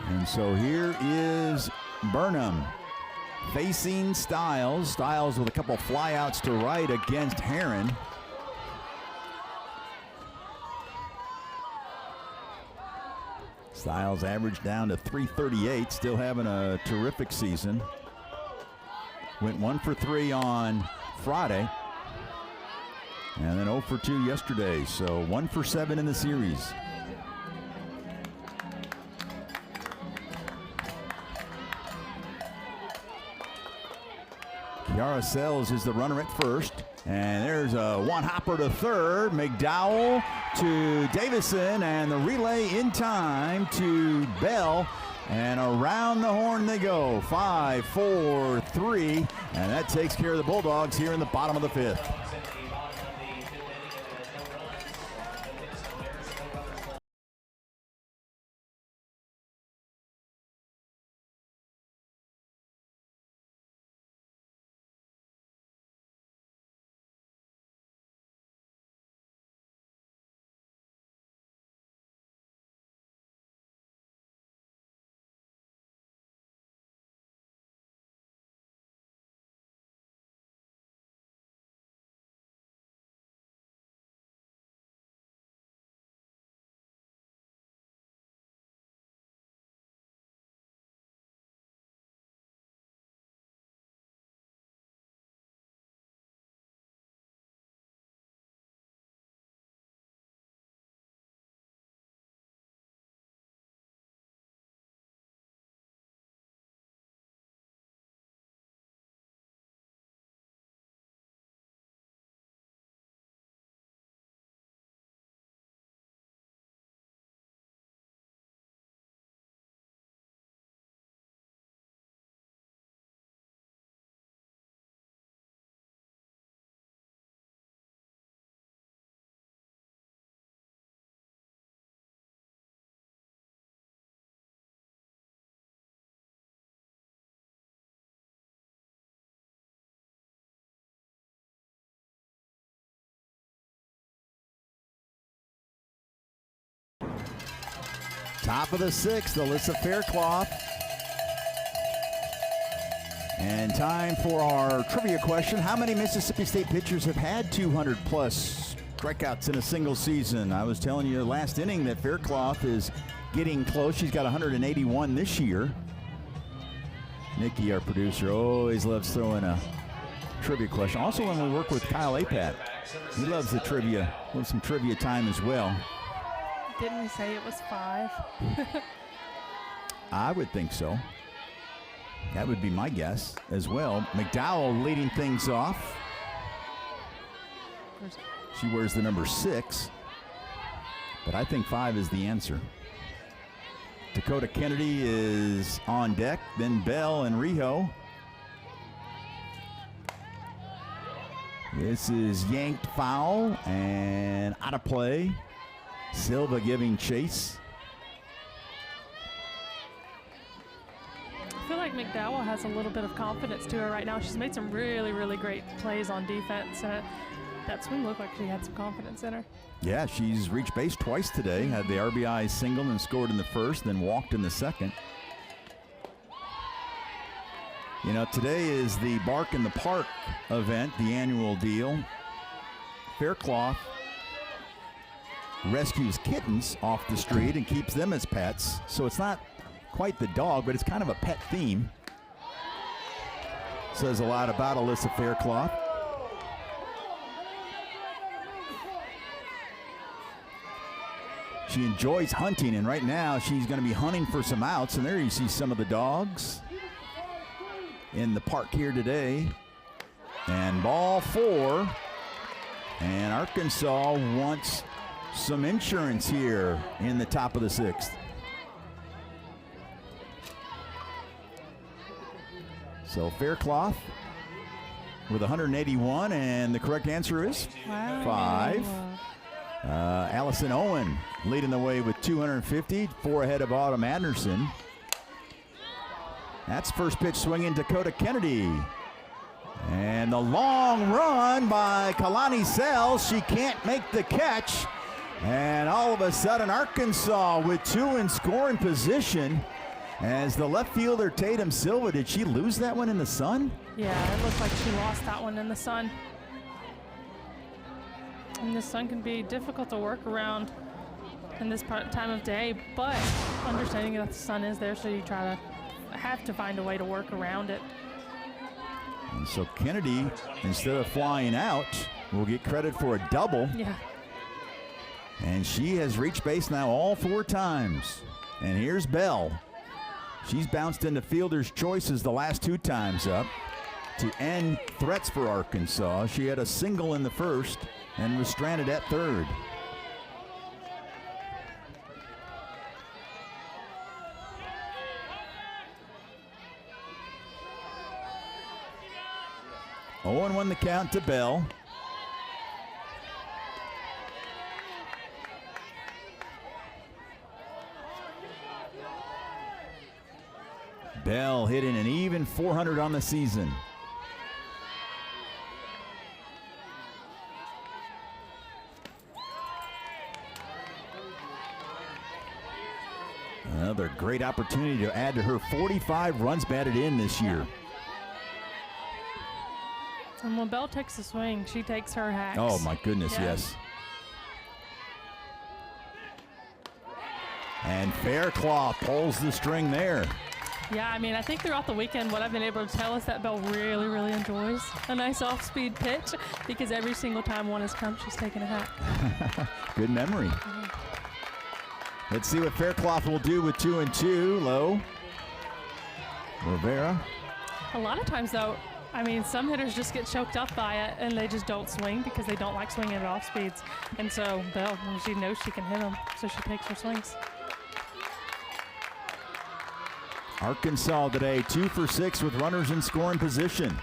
A: And so here is Burnham facing Styles. Styles with a couple flyouts to right against Heron. Styles averaged down to 338, still having a terrific season. Went 1 for 3 on Friday, and then 0 for 2 yesterday, so 1 for 7 in the series. Yara Sells is the runner at first. And there's a one-hopper to third. McDowell to Davison, and the relay in time to Bell. And around the horn they go. 5, 4, 3. And that takes care of the Bulldogs here in the bottom of the fifth. Top of the sixth, Alyssa Faircloth. And time for our trivia question. How many Mississippi State pitchers have had 200-plus strikeouts in a single season? I was telling you last inning that Faircloth is getting close. She's got 181 this year. Nikki, our producer, always loves throwing a trivia question. Also, when we work with Kyle Apat, he loves the trivia, loves some trivia time as well.
B: Didn't we say it was 5?
A: I would think so. That would be my guess as well. McDowell leading things off. She wears the number 6, but I think 5 is the answer. Dakota Kennedy is on deck, then Bell and Rijo. This is yanked foul and out of play. Silva giving chase.
B: I feel like McDowell has a little bit of confidence to her right now. She's made some really, really great plays on defense. That swing looked like she had some confidence in her.
A: Yeah, she's reached base twice today. Had the RBI single and scored in the first, then walked in the second. You know, today is the Bark in the Park event, the annual deal. Faircloth rescues kittens off the street and keeps them as pets. So it's not quite the dog, but it's kind of a pet theme. Says a lot about Alyssa Faircloth. She enjoys hunting, and right now she's going to be hunting for some outs. And there you see some of the dogs in the park here today. And ball 4. And Arkansas wants some insurance here in the top of the 6th. So Faircloth with 181, and the correct answer is 5. Allison Owen leading the way with 250, 4 ahead of Autumn Anderson. That's first pitch swinging Dakota Kennedy. And the long run by Kalani Sells. She can't make the catch. And all of a sudden, Arkansas with 2 in scoring position. As the left fielder, Tatum Silva, did she lose that one in the sun?
B: Yeah, it looked like she lost that one in the sun. And the sun can be difficult to work around in this time of day, but understanding that the sun is there, so you have to find a way to work around it.
A: And so Kennedy, instead of flying out, will get credit for a double.
B: Yeah.
A: And she has reached base now all 4 times. And here's Bell. She's bounced into fielder's choices the last 2 times up. to end threats for Arkansas. She had a single in the first and was stranded at third. Owen won the count to Bell. Bell hitting an even 400 on the season. Another great opportunity to add to her 45 runs batted in this year.
B: And when Bell takes a swing, she takes her hacks.
A: Oh my goodness,
B: Yeah.
A: yes. And Fairclough pulls the string there.
B: Yeah, I mean, I think throughout the weekend, what I've been able to tell is that Bell really, really enjoys a nice off-speed pitch because every single time one has come, she's taken a hack.
A: Good memory. Let's see what Fairclough will do with 2-2. Low. Rivera.
B: A lot of times, though, I mean, some hitters just get choked up by it and they just don't swing because they don't like swinging at off speeds. And so Bell, she knows she can hit them, so she takes her swings.
A: Arkansas today 2 for 6 with runners in scoring position.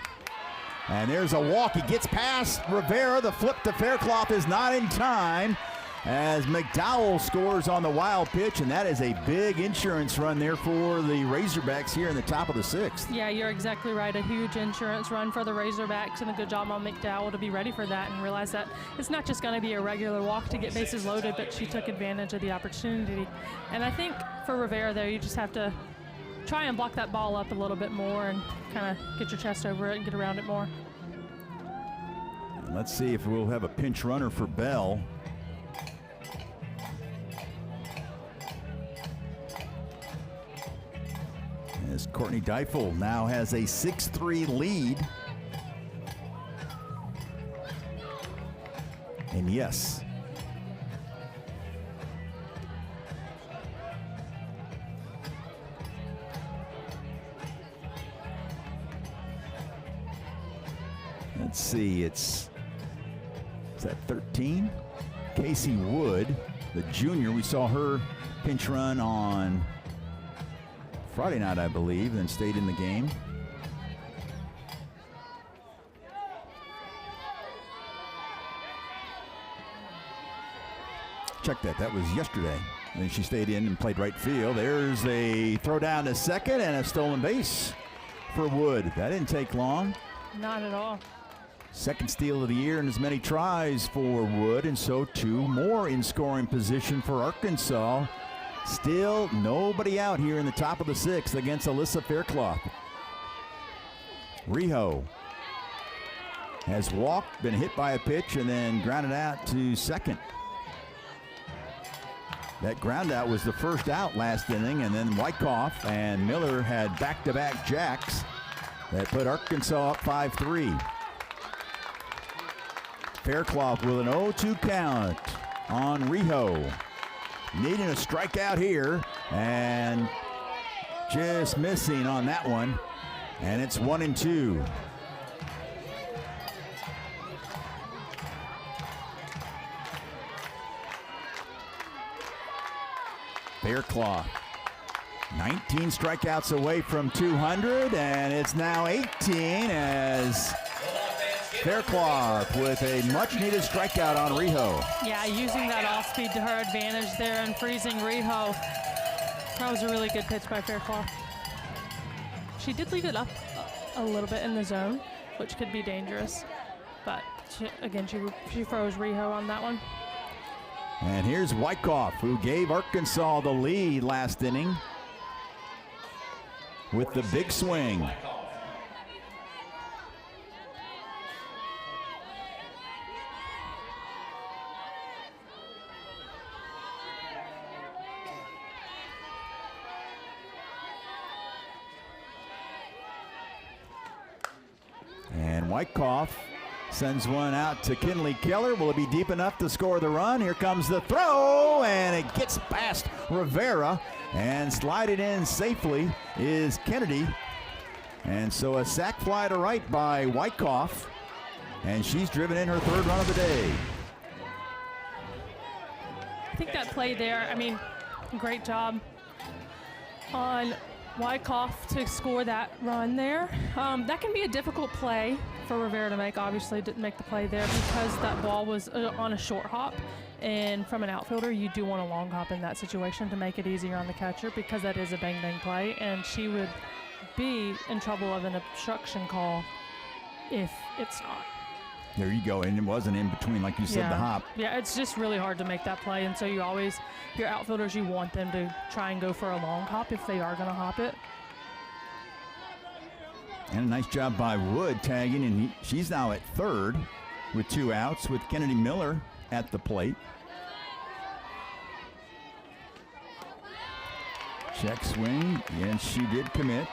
A: And there's a walk. He gets past Rivera. The flip to Fairclough is not in time as McDowell scores on the wild pitch, and that is a big insurance run there for the Razorbacks here in the top of the 6th.
B: Yeah, you're exactly right. A huge insurance run for the Razorbacks, and a good job on McDowell to be ready for that and realize that it's not just going to be a regular walk to get bases loaded, but she took advantage of the opportunity. And I think for Rivera there, you just have to try and block that ball up a little bit more and kind of get your chest over it and get around it more.
A: Let's see if we'll have a pinch runner for Bell. As Courtney Deifel now has a 6-3 lead. And yes, let's see, is that 13? Casey Wood, the junior. We saw her pinch run on Friday night, I believe, then stayed in the game. Check that. That was yesterday. And then she stayed in and played right field. There's a throw down to second and a stolen base for Wood. That didn't take long.
B: Not at all.
A: Second steal of the year and as many tries for Wood, and so 2 more in scoring position for Arkansas. Still nobody out here in the top of the 6th against Alyssa Fairclough. Rijo has walked, been hit by a pitch, and then grounded out to second. That ground out was the first out last inning, and then Wyckoff and Miller had back-to-back jacks that put Arkansas up 5-3. Fairclough with an 0-2 count on Rijo. Needing a strikeout here and just missing on that one. And it's 1-2. Fairclough, 19 strikeouts away from 200, and it's now 18 as Fairclough with a much-needed strikeout on Rijo.
B: Yeah, using that off-speed to her advantage there and freezing Rijo. That was a really good pitch by Fairclough. She did leave it up a little bit in the zone, which could be dangerous. But, she froze Rijo on that one.
A: And here's Wyckoff, who gave Arkansas the lead last inning with the big swing. And Wyckoff sends one out to Kinley Keller. Will it be deep enough to score the run? Here comes the throw, and it gets past Rivera, and sliding in safely is Kennedy. And so a sac fly to right by Wyckoff, and she's driven in her 3rd run of the day.
B: I think that play there, I mean, great job on Wyckoff to score that run there. That can be a difficult play for Rivera to make. Obviously didn't make the play there because that ball was on a short hop. And from an outfielder, you do want a long hop in that situation to make it easier on the catcher, because that is a bang-bang play, and she would be in trouble of an obstruction call if it's not.
A: There you go, and it wasn't in between, like you said, the hop.
B: Yeah, it's just really hard to make that play, and so you always, your outfielders, you want them to try and go for a long hop if they are going to hop it.
A: And a nice job by Wood tagging, and she's now at 3rd with 2 outs with Kennedy Miller at the plate. Check swing, and she did commit.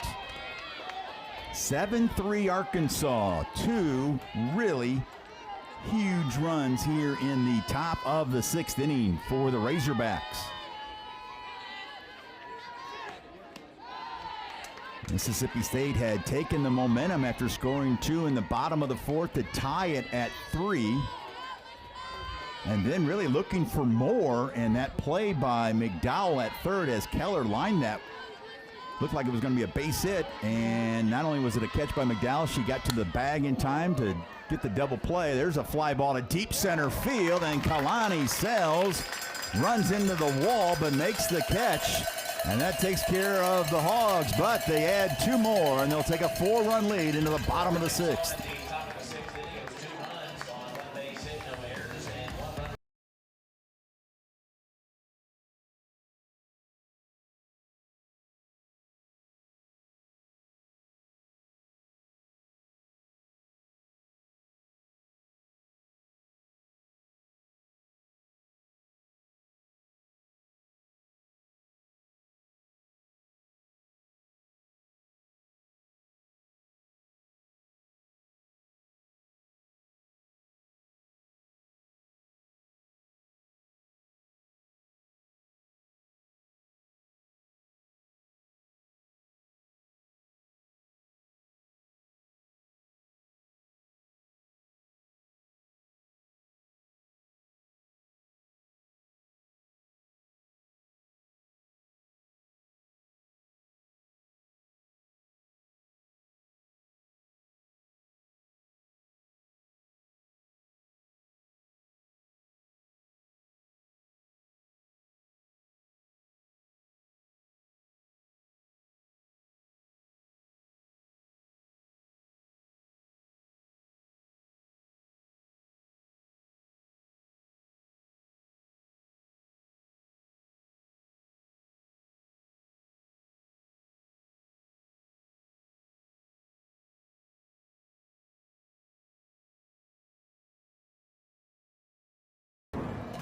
A: 7-3 Arkansas. 2 really huge runs here in the top of the 6th inning for the Razorbacks. Mississippi State had taken the momentum after scoring 2 in the bottom of the 4th to tie it at 3. And then really looking for more, and that play by McDowell at 3rd as Keller lined that. Looked like it was going to be a base hit, and not only was it a catch by McDowell, she got to the bag in time to get the double play. There's a fly ball to deep center field, and Kalani Sells runs into the wall but makes the catch, and that takes care of the Hogs. But they add 2 more, and they'll take a 4-run lead into the bottom of the 6th.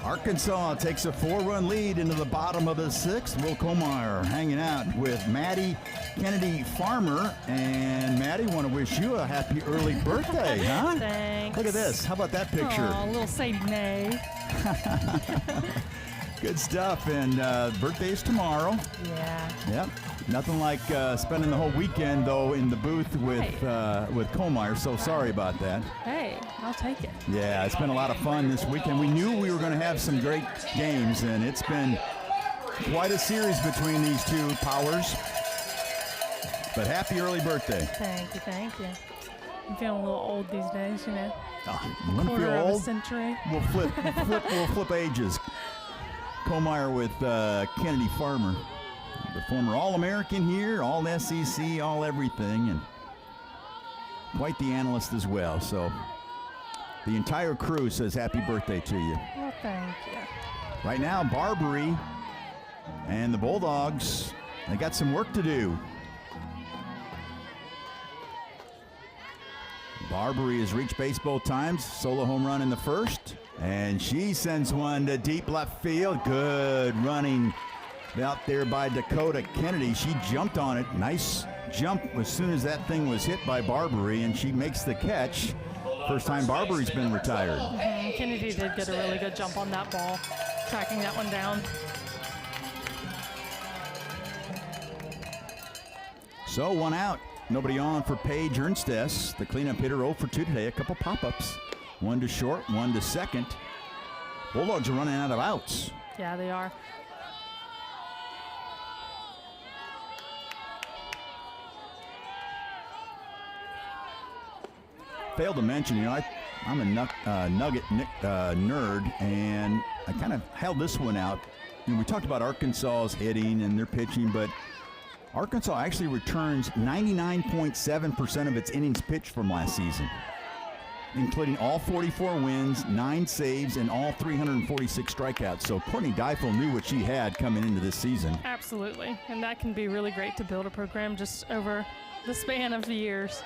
A: Arkansas takes a 4-run lead into the bottom of the 6th. Will Komeyer hanging out with Maddie Kennedy Farmer. And Maddie, want to wish you a happy early birthday, huh?
B: Thanks.
A: Look at this. How about that picture?
B: Aw, little Sadie Nay.
A: Good stuff. And birthday is tomorrow.
B: Yeah.
A: Yep. Nothing like spending the whole weekend, though, in the booth with Komeyer. So sorry about that.
B: Hey, I'll take it.
A: Yeah, it's been a lot of fun this weekend. We knew we were going to have some great games, and it's been quite a series between these 2 powers. But happy early birthday.
B: Thank you, thank you. I'm feeling a little old these days, you know.
A: Oh, you want to
B: Quarter
A: feel
B: of a
A: old?
B: century.
A: We'll flip ages. Komeyer with Kennedy Farmer, the former All-American here, All-SEC, all-everything, and quite the analyst as well. So the entire crew says happy birthday to you.
B: Well, thank you.
A: Right now, Barbary and the Bulldogs, they got some work to do. Barbary has reached base both times, solo home run in the 1st, and she sends one to deep left field. Good running out there by Dakota Kennedy. She jumped on it. Nice jump as soon as that thing was hit by Barbary, and she makes the catch. First time Barbary's been retired.
B: Kennedy did get a really good jump on that ball, tracking that one down.
A: So 1 out nobody on for Paige Ernstess, the cleanup hitter, 0 for 2 today. A couple pop-ups, one to short, one to second. Bulldogs are running out of outs.
B: Yeah, they are.
A: Failed to mention, I'm a Nugget nerd, and I kind of held this one out. We talked about Arkansas's hitting and their pitching, but Arkansas actually returns 99.7% of its innings pitched from last season, including all 44 wins, 9 saves, and all 346 strikeouts. So Courtney Deifel knew what she had coming into this season.
B: Absolutely, and that can be really great to build a program just over the span of the years.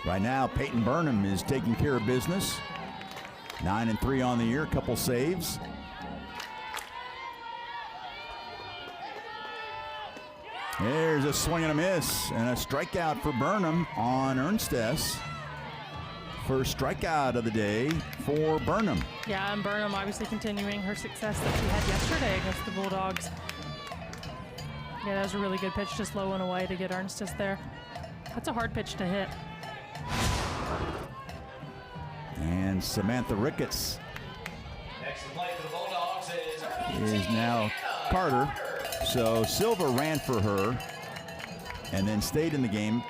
A: Right now, Peyton Burnham is taking care of business. 9-3 on the year, a couple saves. There's a swing and a miss, and a strikeout for Burnham on Ernstess. First strikeout of the day for Burnham.
B: Yeah, and Burnham obviously continuing her success that she had yesterday against the Bulldogs. Yeah, that was a really good pitch, just low and away to get Ernstess there. That's a hard pitch to hit.
A: And Samantha Ricketts
C: Next to play for the Bulldogs
A: is now Carter. So Silva ran for her and then stayed in the game.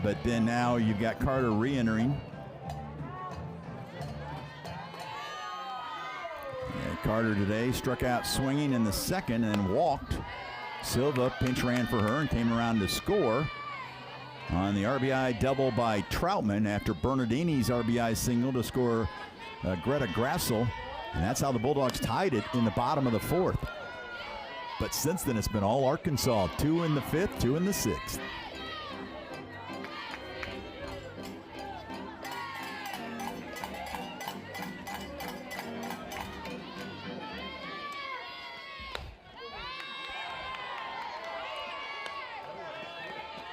A: But then now you've got Carter re-entering. Carter today struck out swinging in the second and walked. Silva pinch ran for her and came around to score on the RBI double by Troutman after Bernardini's RBI single to score Greta Grassel. And that's how the Bulldogs tied it in the bottom of the fourth. But since then, it's been all Arkansas. 2 in the fifth, 2 in the sixth.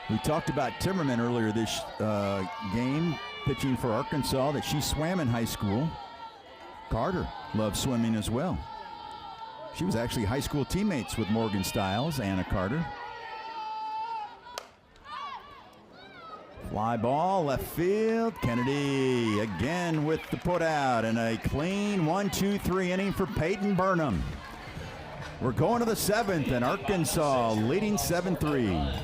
A: We talked about Timmerman earlier this game, pitching for Arkansas, that she swam in high school. Carter loves swimming as well. She was actually high school teammates with Morgan Stiles, Anna Carter. Fly ball, left field. Kennedy again with the putout, and a clean 1-2-3 inning for Peyton Burnham. We're going to the seventh, and Arkansas leading 7-3.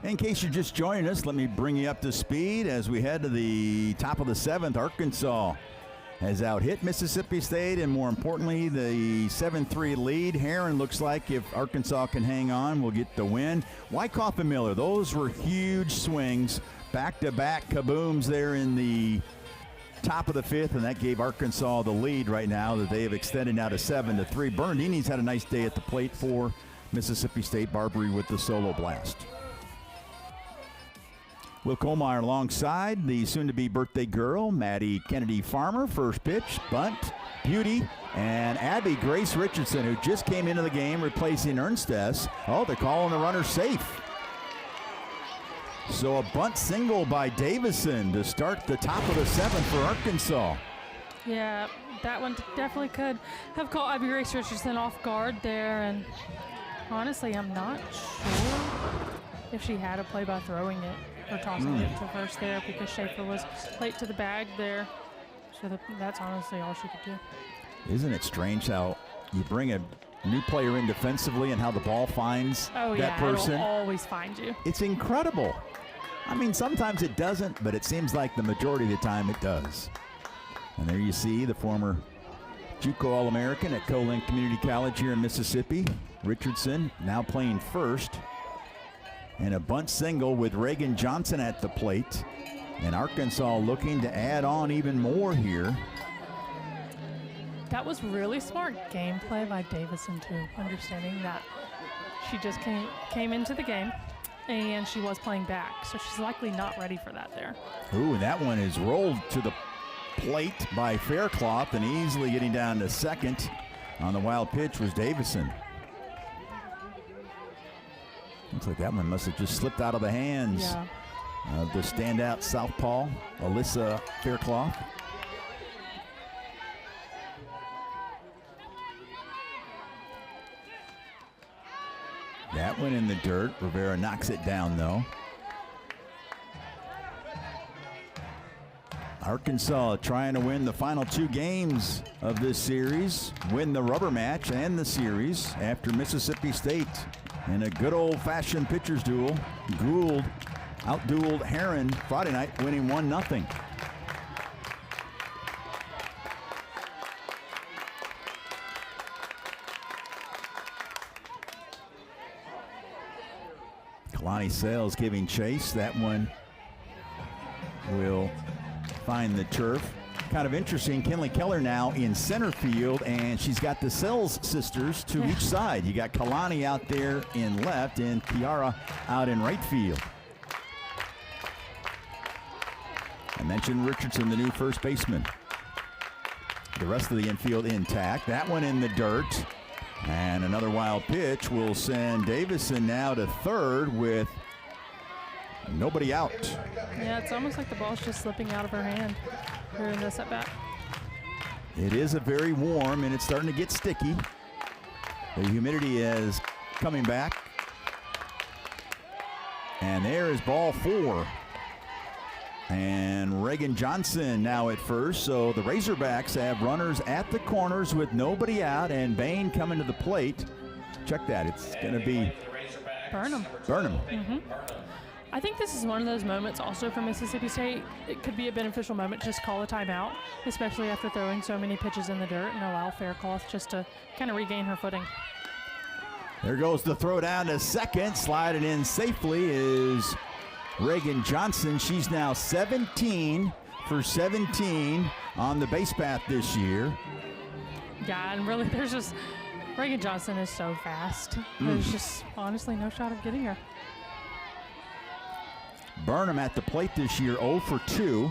A: In case you're just joining us, let me bring you up to speed as we head to the top of the seventh. Arkansas has out-hit Mississippi State, and more importantly, the 7-3 lead. Heron looks like if Arkansas can hang on, will get the win. Wyckoff and Miller, those were huge swings. Back-to-back kabooms there in the top of the fifth, and that gave Arkansas the lead right now that they have extended now to 7-3. Bernardini's had a nice day at the plate for Mississippi State. Barbary with the solo blast. Will Colmeyer alongside the soon-to-be birthday girl, Maddie Kennedy Farmer. First pitch, bunt, beauty, And Abby Grace Richardson, who just came into the game replacing Ernstess. Oh, they're calling the runner safe. So a bunt single by Davison to start the top of the 7th for Arkansas.
B: Yeah, that one definitely could have caught Abby Grace Richardson off guard there. And honestly, I'm not sure if she had a play by throwing it or tossing it to first there, because Schaefer was late to the bag there. So that's honestly all she could do.
A: Isn't it strange how you bring a new player in defensively and how the ball finds that person?
B: It'll always find you.
A: It's incredible. I mean, sometimes it doesn't, but it seems like the majority of the time it does. And there you see the former JUCO All-American at Colin Community College here in Mississippi, Richardson, now playing first. And a bunt single with Reagan Johnson at the plate. And Arkansas looking to add on even more here.
B: That was really smart gameplay by Davison too, understanding that she just came into the game and she was playing back, so she's likely not ready for that there.
A: Ooh, and that one is rolled to the plate by Faircloth, and easily getting down to second on the wild pitch was Davison. Looks like that one must have just slipped out of the hands of the standout southpaw, Alyssa Faircloth. That one in the dirt. Rivera knocks it down, though. Arkansas trying to win the final 2 games of this series, win the rubber match and the series after Mississippi State in a good old-fashioned pitcher's duel. Gould outdueled Heron Friday night, winning 1-0. Kalani Sales giving chase. That one will find the turf. Kind of interesting, Kinley Keller now in center field, and she's got the Sells sisters to each side. You got Kalani out there in left and Kiara out in right field. I mentioned Richardson, the new first baseman. The rest of the infield intact. That one in the dirt. And another wild pitch will send Davison now to third with nobody out.
B: Yeah, it's almost like the ball's just slipping out of her hand during this at bat.
A: It is a very warm, and it's starting to get sticky. The humidity is coming back. And there is ball 4. And Reagan Johnson now at first. So the Razorbacks have runners at the corners with nobody out, and Bain coming to the plate. Check that. It's going to be
B: Burnham. I think this is one of those moments also for Mississippi State. It could be a beneficial moment to just call a timeout, especially after throwing so many pitches in the dirt, and allow Faircloth just to kind of regain her footing.
A: There goes the throw down to second. Sliding in safely is Reagan Johnson. She's now 17 for 17 on the base path this year.
B: Yeah, and really there's just, Reagan Johnson is so fast. There's just honestly no shot of getting her.
A: Burnham at the plate this year, 0 for 2.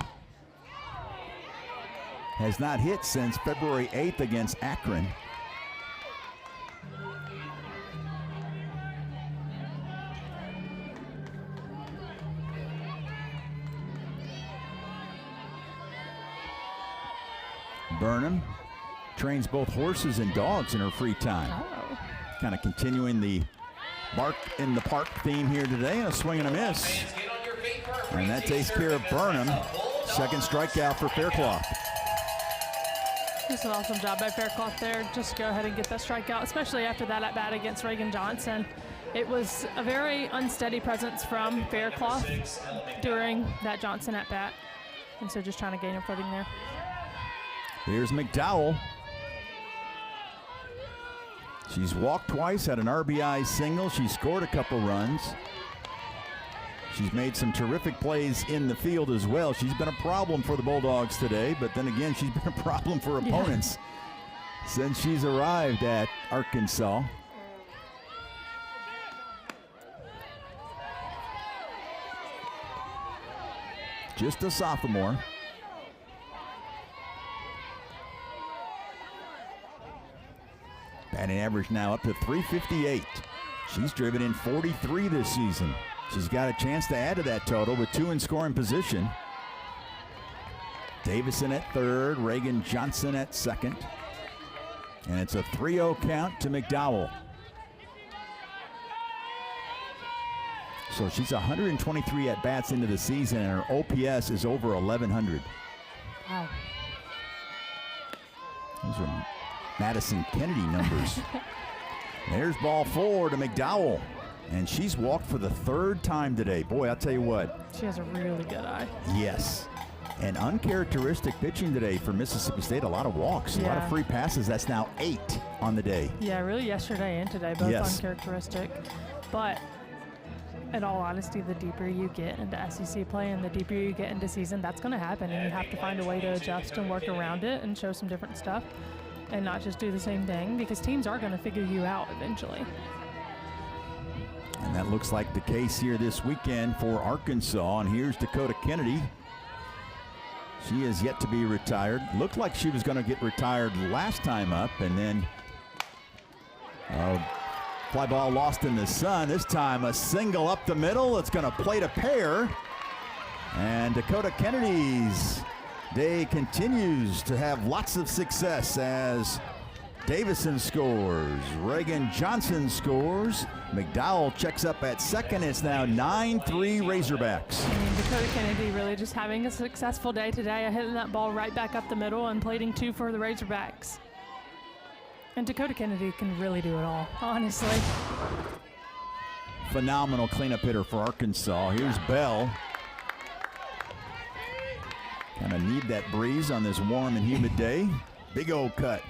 A: Has not hit since February 8th against Akron. Burnham trains both horses and dogs in her free time.
B: Oh.
A: Kind of continuing the bark in the park theme here today, and a swing and a miss. And that takes care of Burnham. Second strikeout for Faircloth.
B: Just an awesome job by Faircloth there. Just go ahead and get that strikeout, especially after that at bat against Reagan Johnson. It was a very unsteady presence from Faircloth during that Johnson at bat. And so just trying to gain her footing there.
A: Here's McDowell. She's walked twice, had an RBI single. She scored a couple runs. She's made some terrific plays in the field as well. She's been a problem for the Bulldogs today, but then again, she's been a problem for opponents since she's arrived at Arkansas. Just a sophomore. Batting average now up to 358. She's driven in 43 this season. She's got a chance to add to that total with 2 in scoring position. Davison at third, Reagan Johnson at second. And it's a 3-0 count to McDowell. So she's 123 at-bats into the season, and her OPS is over 1,100.
B: Wow.
A: Those are Madison Kennedy numbers. There's ball 4 to McDowell, and she's walked for the 3rd time today. Boy, I'll tell you what.
B: She has a really good eye.
A: Yes. And uncharacteristic pitching today for Mississippi State. A lot of walks, a lot of free passes. That's now 8 on the day.
B: Yeah, really yesterday and today, both uncharacteristic. But in all honesty, the deeper you get into SEC play and the deeper you get into season, that's going to happen. And you have to find a way to adjust and work around it and show some different stuff and not just do the same thing, because teams are going to figure you out eventually.
A: And that looks like the case here this weekend for Arkansas. And here's Dakota Kennedy. She is yet to be retired. Looked like she was going to get retired last time up, and then fly ball lost in the sun. This time a single up the middle. It's going to plate a pair. And Dakota Kennedy's day continues to have lots of success as Davison scores, Reagan Johnson scores, McDowell checks up at second. It's now 9-3 Razorbacks.
B: I mean, Dakota Kennedy really just having a successful day today, hitting that ball right back up the middle and plating 2 for the Razorbacks. And Dakota Kennedy can really do it all, honestly.
A: Phenomenal cleanup hitter for Arkansas. Here's Bell. Kind of need that breeze on this warm and humid day. Big old cut.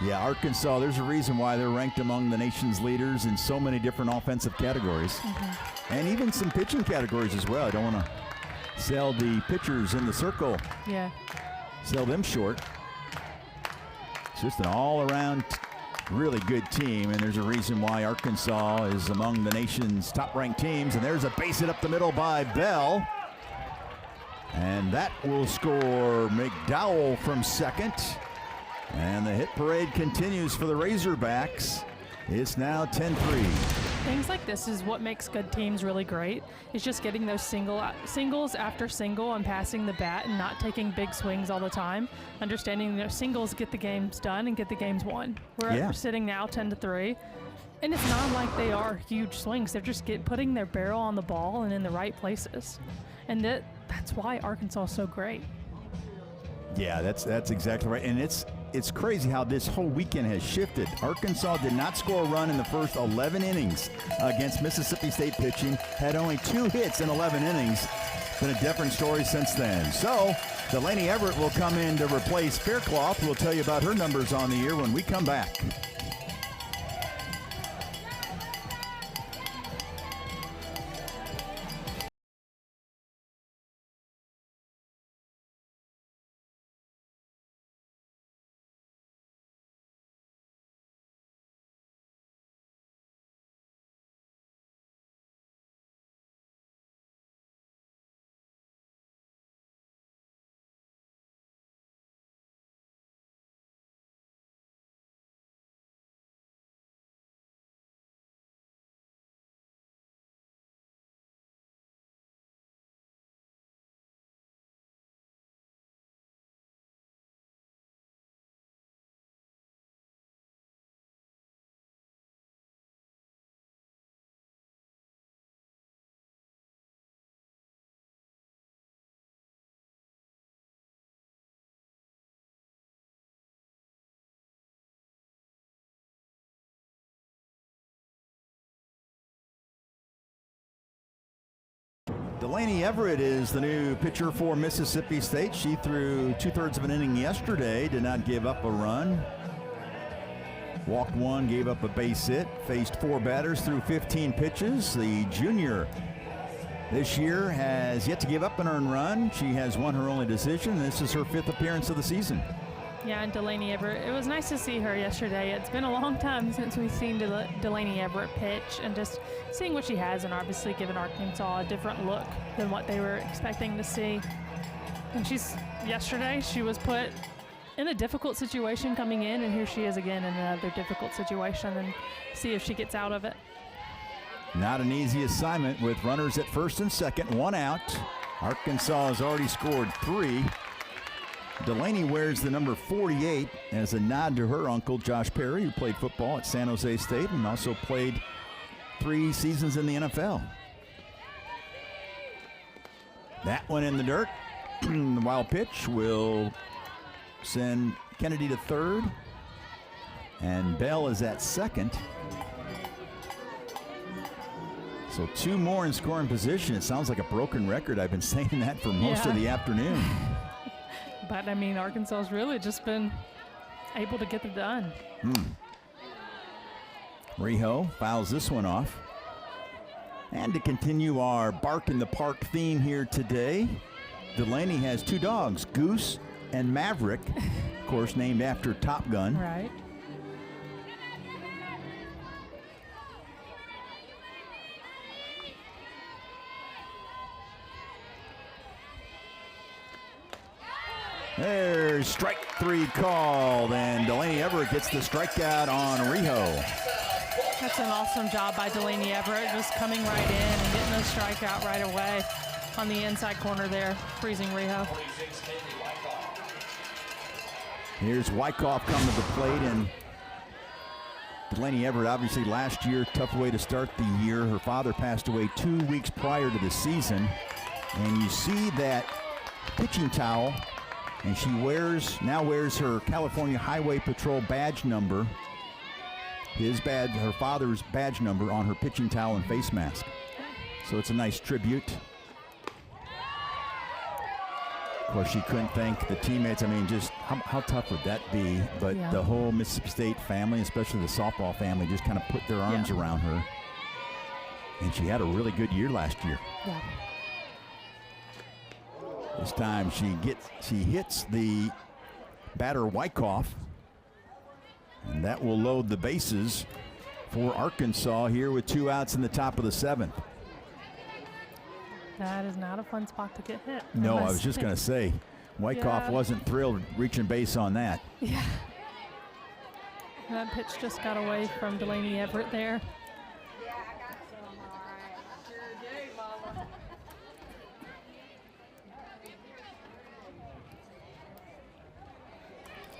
A: Yeah, Arkansas, there's a reason why they're ranked among the nation's leaders in so many different offensive categories. And even some pitching categories as well. I don't want to sell the pitchers in the circle.
B: Yeah.
A: Sell them short. It's just an all-around really good team, and there's a reason why Arkansas is among the nation's top-ranked teams. And there's a base hit up the middle by Bell. And that will score McDowell from second. And the hit parade continues for the Razorbacks. It's now 10-3.
B: Things like this is what makes good teams really great. It's just getting those singles after single and passing the bat and not taking big swings all the time. Understanding those singles get the games done and get the games won. We're sitting now 10-3. And it's not like they are huge swings. They're just putting their barrel on the ball and in the right places. And that's why Arkansas is so great.
A: Yeah, that's exactly right. And it's crazy how this whole weekend has shifted. Arkansas did not score a run in the first 11 innings against Mississippi State pitching. Had only 2 hits in 11 innings. Been a different story since then. So Delaney Everett will come in to replace Faircloth. We'll tell you about her numbers on the year when we come back. Delaney Everett is the new pitcher for Mississippi State. She threw 2/3 of an inning yesterday, did not give up a run. Walked 1, gave up a base hit, faced 4 batters through 15 pitches. The junior this year has yet to give up an earned run. She has won her only decision, and this is her 5th appearance of the season.
B: Yeah, and Delaney Everett, it was nice to see her yesterday. It's been a long time since we've seen Delaney Everett pitch, and just seeing what she has and obviously giving Arkansas a different look than what they were expecting to see. And yesterday she was put in a difficult situation coming in, and here she is again in another difficult situation, and see if she gets out of it.
A: Not an easy assignment with runners at first and second, 1 out. Arkansas has already scored 3. Delaney wears the number 48 as a nod to her uncle, Josh Perry, who played football at San Jose State and also played 3 seasons in the NFL. That one in the dirt. The wild pitch will send Kennedy to third, and Bell is at second. So 2 more in scoring position. It sounds like a broken record. I've been saying that for most of the afternoon.
B: But, I mean, Arkansas's really just been able to get it done.
A: Rijo fouls this one off. And to continue our Bark in the Park theme here today, Delaney has 2 dogs, Goose and Maverick, of course named after Top Gun.
B: Right.
A: There's strike 3 called, and Delaney Everett gets the strikeout on Rijo.
B: That's an awesome job by Delaney Everett, just coming right in and getting a strikeout right away on the inside corner there, freezing Rijo.
A: Here's Wyckoff coming to the plate, and Delaney Everett, obviously last year, tough way to start the year. Her father passed away 2 weeks prior to the season, and you see that pitching towel, and she now wears her California Highway Patrol badge number, her father's badge number on her pitching towel and face mask. So it's a nice tribute. Of course, she couldn't thank the teammates. I mean, just how tough would that be? But the whole Mississippi State family, especially the softball family, just kind of put their arms around her. And she had a really good year last year.
B: Yeah.
A: This time she hits the batter Wyckoff, and that will load the bases for Arkansas here with 2 outs in the top of the 7th.
B: That is not a fun spot to get hit.
A: No, I was just going to say, Wyckoff wasn't thrilled reaching base on that.
B: Yeah. That pitch just got away from Delaney Everett there.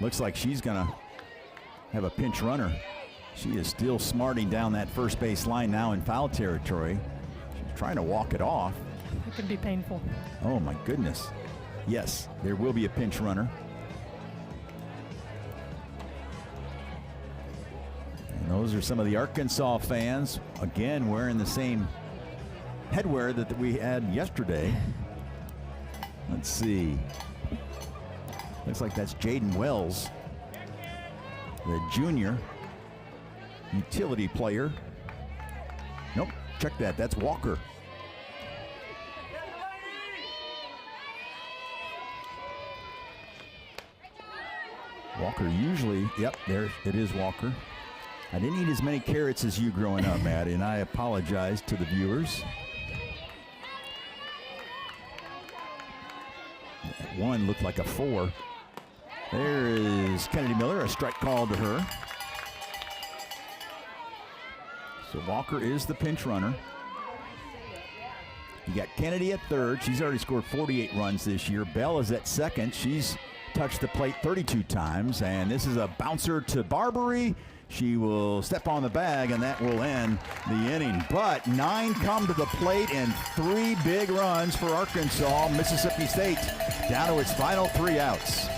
A: Looks like she's going to have a pinch runner. She is still smarting down that first base line now in foul territory. She's trying to walk it off.
B: It can be painful.
A: Oh my goodness. Yes, there will be a pinch runner. And those are some of the Arkansas fans, again wearing the same headwear that we had yesterday. Let's see. Looks like that's Jaden Wells, the junior utility player. Nope, check that. That's Walker. Walker usually, yep, there it is, Walker. I didn't eat as many carrots as you growing up, Maddie, and I apologize to the viewers. That one looked like a 4. There is Kennedy Miller, a strike called to her. So Walker is the pinch runner. You got Kennedy at third. She's already scored 48 runs this year. Bell is at second. She's touched the plate 32 times, and this is a bouncer to Barbary. She will step on the bag, and that will end the inning. But 9 come to the plate, and 3 big runs for Arkansas. Mississippi State down to its final 3 outs.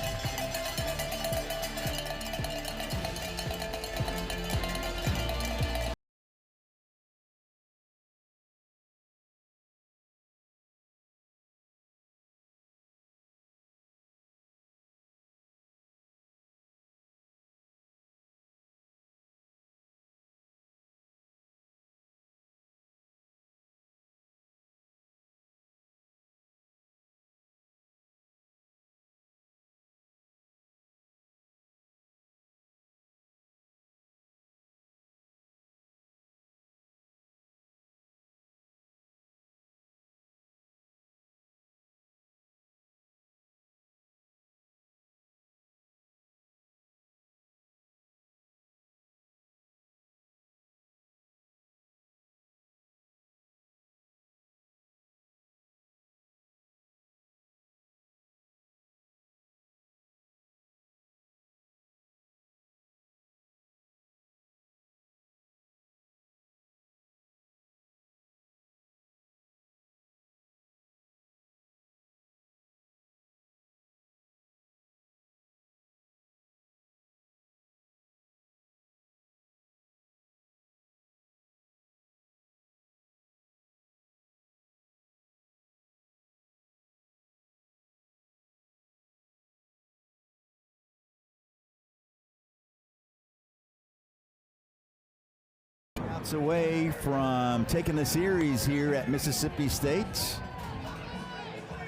A: outs away from taking the series here at Mississippi State.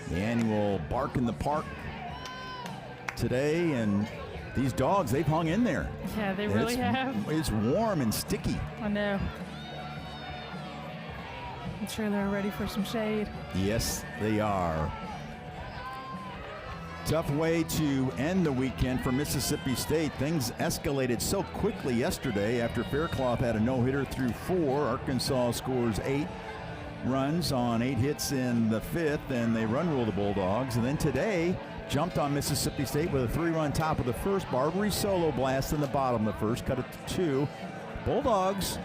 A: The annual Bark in the Park today, and these dogs, they've hung in there.
B: Yeah, they really have.
A: It's warm and sticky.
B: I know. I'm sure they're ready for some shade.
A: Yes, they are. Tough way to end the weekend for Mississippi State. Things escalated so quickly yesterday after Faircloth had a no-hitter through 4. Arkansas scores 8 runs on 8 hits in the 5th, and they run rule the Bulldogs. And then today, jumped on Mississippi State with a 3-run top of the first. Barbary solo blast in the bottom of the first, cut it to 2. Bulldogs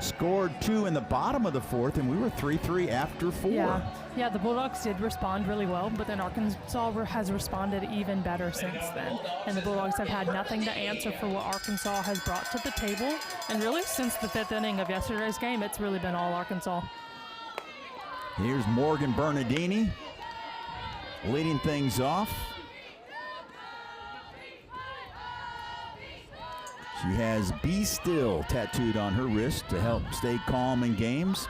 A: scored 2 in the bottom of the 4th, and we were 3-3 after 4.
B: Yeah, the Bulldogs did respond really well, but then Arkansas has responded even better since then. And the Bulldogs have had nothing to answer for what Arkansas has brought to the table. And really, since the 5th inning of yesterday's game, it's really been all Arkansas.
A: Here's Morgan Bernardini leading things off. She has "Be Still" tattooed on her wrist to help stay calm in games.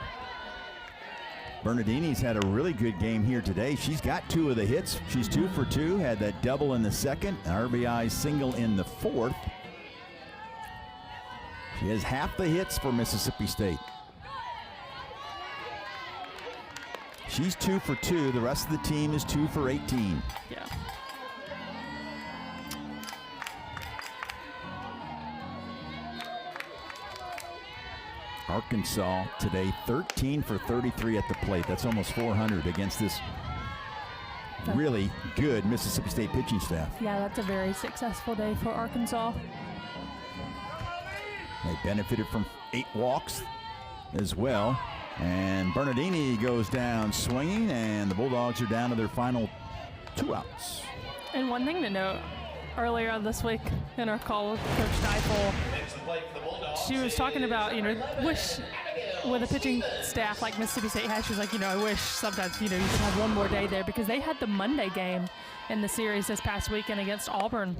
A: Bernardini's had a really good game here today. She's got 2 of the hits. She's 2 for 2, had that double in the 2nd, an RBI single in the 4th. She has half the hits for Mississippi State. She's 2 for 2. The rest of the team is 2 for 18.
B: Yeah.
A: Arkansas today 13 for 33 at the plate. That's almost 400 against this really good Mississippi State pitching staff.
B: Yeah, that's a very successful day for Arkansas.
A: They benefited from 8 walks as well. And Bernardini goes down swinging, and the Bulldogs are down to their final 2 outs.
B: And one thing to note, earlier this week in our call with Coach Deifel, she was talking about, wish with a pitching staff like Mississippi State has, she's like, I wish sometimes, you could have one more day there, because they had the Monday game in the series this past weekend against Auburn.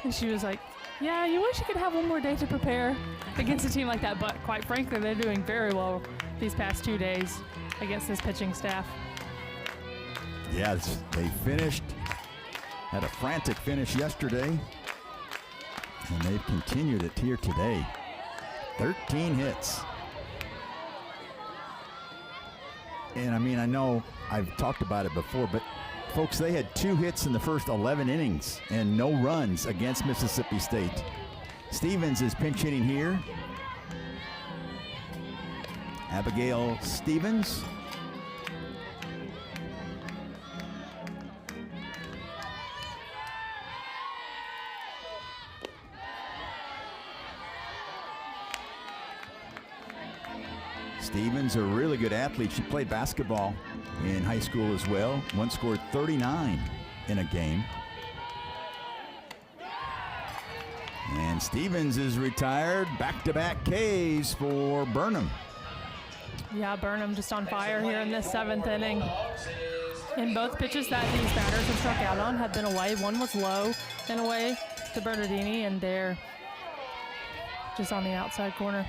B: And she was like, yeah, you wish you could have one more day to prepare against a team like that, but quite frankly, they're doing very well these past 2 days against this pitching staff.
A: Yeah, they finished, had a frantic finish yesterday, and they've continued it here today. 13 hits. And I know I've talked about it before, but folks, they had 2 hits in the first 11 innings and no runs against Mississippi State. Stevens is pinch hitting here. Abigail Stevens. Stevens, a really good athlete. She played basketball in high school as well. Once scored 39 in a game. And Stevens is retired. Back-to-back Ks for Burnham.
B: Yeah, Burnham just on fire here in this 7th inning. And both pitches that these batters have struck out on have been away. One was low and away to Bernardini, and they're just on the outside corner.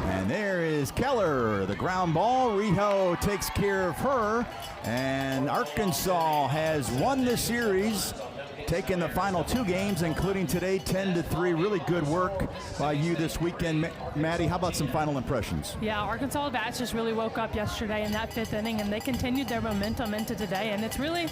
A: And there is Keller, the ground ball. Rijo takes care of her, and Arkansas has won the series, taking the final 2 games, including today, 10-3. Really good work by you this weekend. Maddie, how about some final impressions?
B: Yeah, Arkansas bats just really woke up yesterday in that 5th inning, and they continued their momentum into today. And it's really,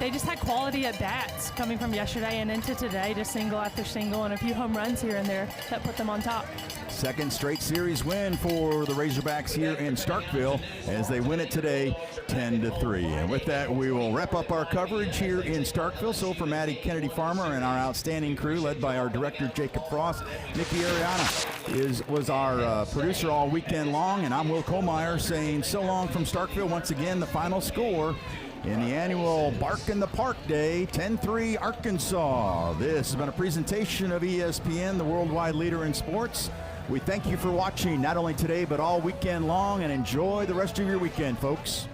B: they just had quality at bats coming from yesterday and into today, just single after single, and a few home runs here and there that put them on top.
A: 2nd straight series win for the Razorbacks here in Starkville as they win it today 10-3. And with that, we will wrap up our coverage here in Starkville. So for Maddie Kennedy Farmer and our outstanding crew led by our director Jacob Frost, Nikki Ariana was our producer all weekend long, and I'm Will Kohlmeyer saying so long from Starkville. Once again, the final score in the annual Bark in the Park Day, 10-3 Arkansas. This has been a presentation of ESPN, the worldwide leader in sports. We thank you for watching not only today but all weekend long, and enjoy the rest of your weekend, folks.